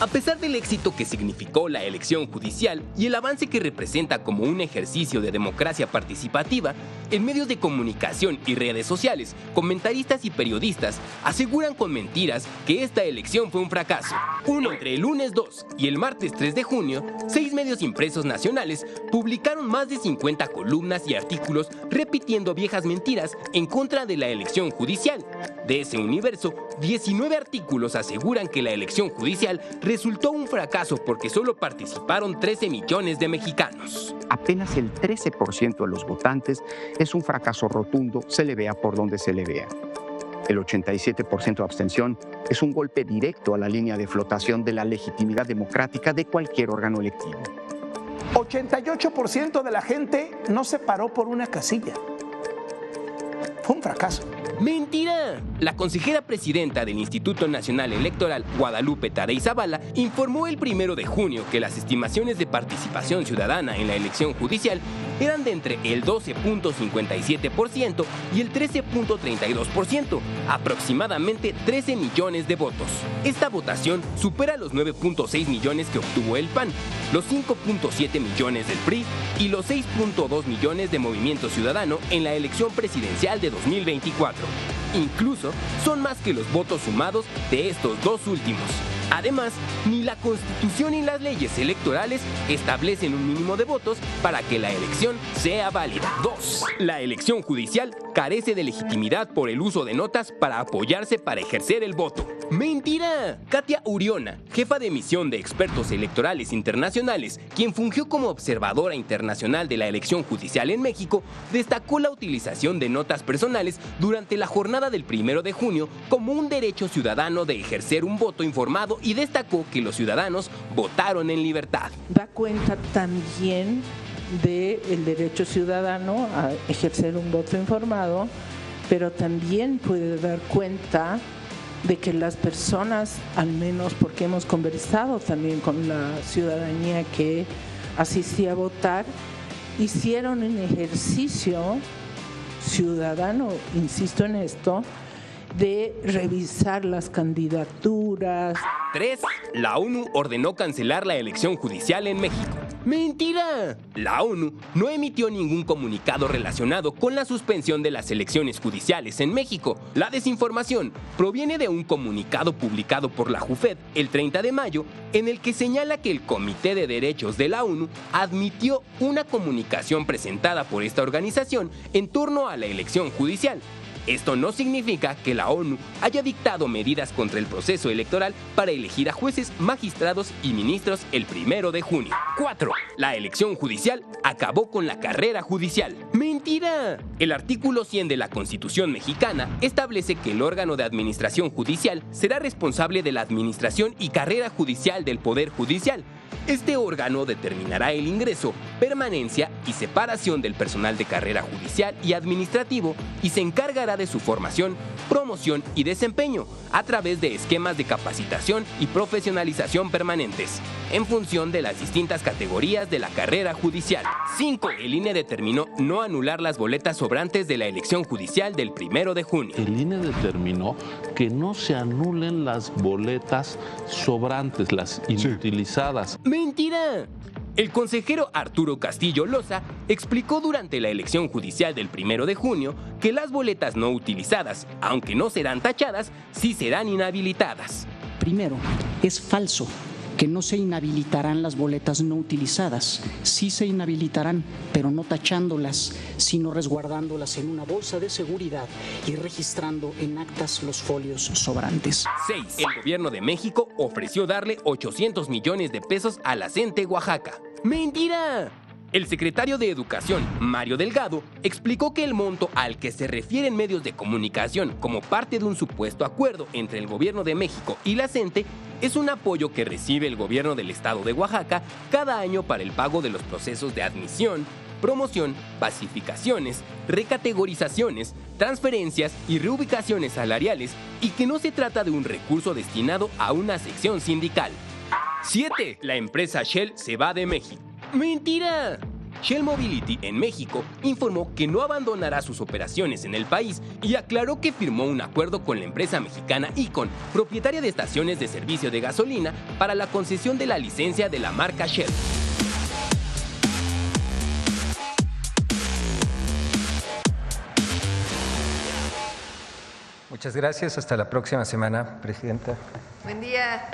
A pesar del éxito que significó la elección judicial y el avance que representa como un ejercicio de democracia participativa, en medios de comunicación y redes sociales, comentaristas y periodistas aseguran con mentiras que esta elección fue un fracaso. Entre el lunes 2 y el martes 3 de junio, 6 medios impresos nacionales publicaron más de 50 columnas y artículos repitiendo viejas mentiras en contra de la elección judicial. De ese universo, 19 artículos aseguran que la elección judicial resultó un fracaso porque solo participaron 13 millones de mexicanos. Apenas el 13% de los votantes es un fracaso rotundo, se le vea por donde se le vea. El 87% de abstención es un golpe directo a la línea de flotación de la legitimidad democrática de cualquier órgano electivo. 88% de la gente no se paró por una casilla. Fue un fracaso. ¡Mentira! La consejera presidenta del Instituto Nacional Electoral, Guadalupe Tadei Zavala, informó el 1 de junio que las estimaciones de participación ciudadana en la elección judicial eran de entre el 12.57% y el 13.32%, aproximadamente 13 millones de votos. Esta votación supera los 9.6 millones que obtuvo el PAN, los 5.7 millones del PRI y los 6.2 millones de Movimiento Ciudadano en la elección presidencial de 2024. Incluso son más que los votos sumados de estos dos últimos. Además, ni la Constitución ni las leyes electorales establecen un mínimo de votos para que la elección sea válida. 2. La elección judicial carece de legitimidad por el uso de notas para apoyarse para ejercer el voto. ¡Mentira! Katia Uriona, jefa de misión de expertos electorales internacionales, quien fungió como observadora internacional de la elección judicial en México, destacó la utilización de notas personales durante la jornada del 1 de junio como un derecho ciudadano de ejercer un voto informado y destacó que los ciudadanos votaron en libertad. Da cuenta también del derecho ciudadano a ejercer un voto informado, pero también puede dar cuenta de que las personas, al menos porque hemos conversado también con la ciudadanía que asistía a votar, hicieron un ejercicio ciudadano, insisto en esto, de revisar las candidaturas. 3. La ONU ordenó cancelar la elección judicial en México. ¡Mentira! La ONU no emitió ningún comunicado relacionado con la suspensión de las elecciones judiciales en México. La desinformación proviene de un comunicado publicado por la JUFED el 30 de mayo, en el que señala que el Comité de Derechos de la ONU admitió una comunicación presentada por esta organización en torno a la elección judicial. Esto no significa que la ONU haya dictado medidas contra el proceso electoral para elegir a jueces, magistrados y ministros el 1 de junio. 4. La elección judicial acabó con la carrera judicial. ¡Mentira! El artículo 100 de la Constitución mexicana establece que el órgano de administración judicial será responsable de la administración y carrera judicial del Poder Judicial. Este órgano determinará el ingreso, permanencia y separación del personal de carrera judicial y administrativo y se encargará de su formación, promoción y desempeño a través de esquemas de capacitación y profesionalización permanentes, en función de las distintas categorías de la carrera judicial. 5. El INE determinó no anular las boletas sobrantes de la elección judicial del 1 de junio. El INE determinó que no se anulen las boletas sobrantes, las inutilizadas. ¡Mentira! El consejero Arturo Castillo Loza explicó durante la elección judicial del 1 de junio que las boletas no utilizadas, aunque no serán tachadas, sí serán inhabilitadas. Primero, es falso que no se inhabilitarán las boletas no utilizadas. Sí se inhabilitarán, pero no tachándolas, sino resguardándolas en una bolsa de seguridad y registrando en actas los folios sobrantes. 6. El gobierno de México ofreció darle 800 millones de pesos a la CENTE Oaxaca. ¡Mentira! El secretario de Educación, Mario Delgado, explicó que el monto al que se refieren medios de comunicación como parte de un supuesto acuerdo entre el Gobierno de México y la CENTE es un apoyo que recibe el gobierno del estado de Oaxaca cada año para el pago de los procesos de admisión, promoción, pacificaciones, recategorizaciones, transferencias y reubicaciones salariales y que no se trata de un recurso destinado a una sección sindical. 7. La empresa Shell se va de México. ¡Mentira! Shell Mobility en México informó que no abandonará sus operaciones en el país y aclaró que firmó un acuerdo con la empresa mexicana Icon, propietaria de estaciones de servicio de gasolina, para la concesión de la licencia de la marca Shell. Muchas gracias. Hasta la próxima semana, Presidenta. Buen día.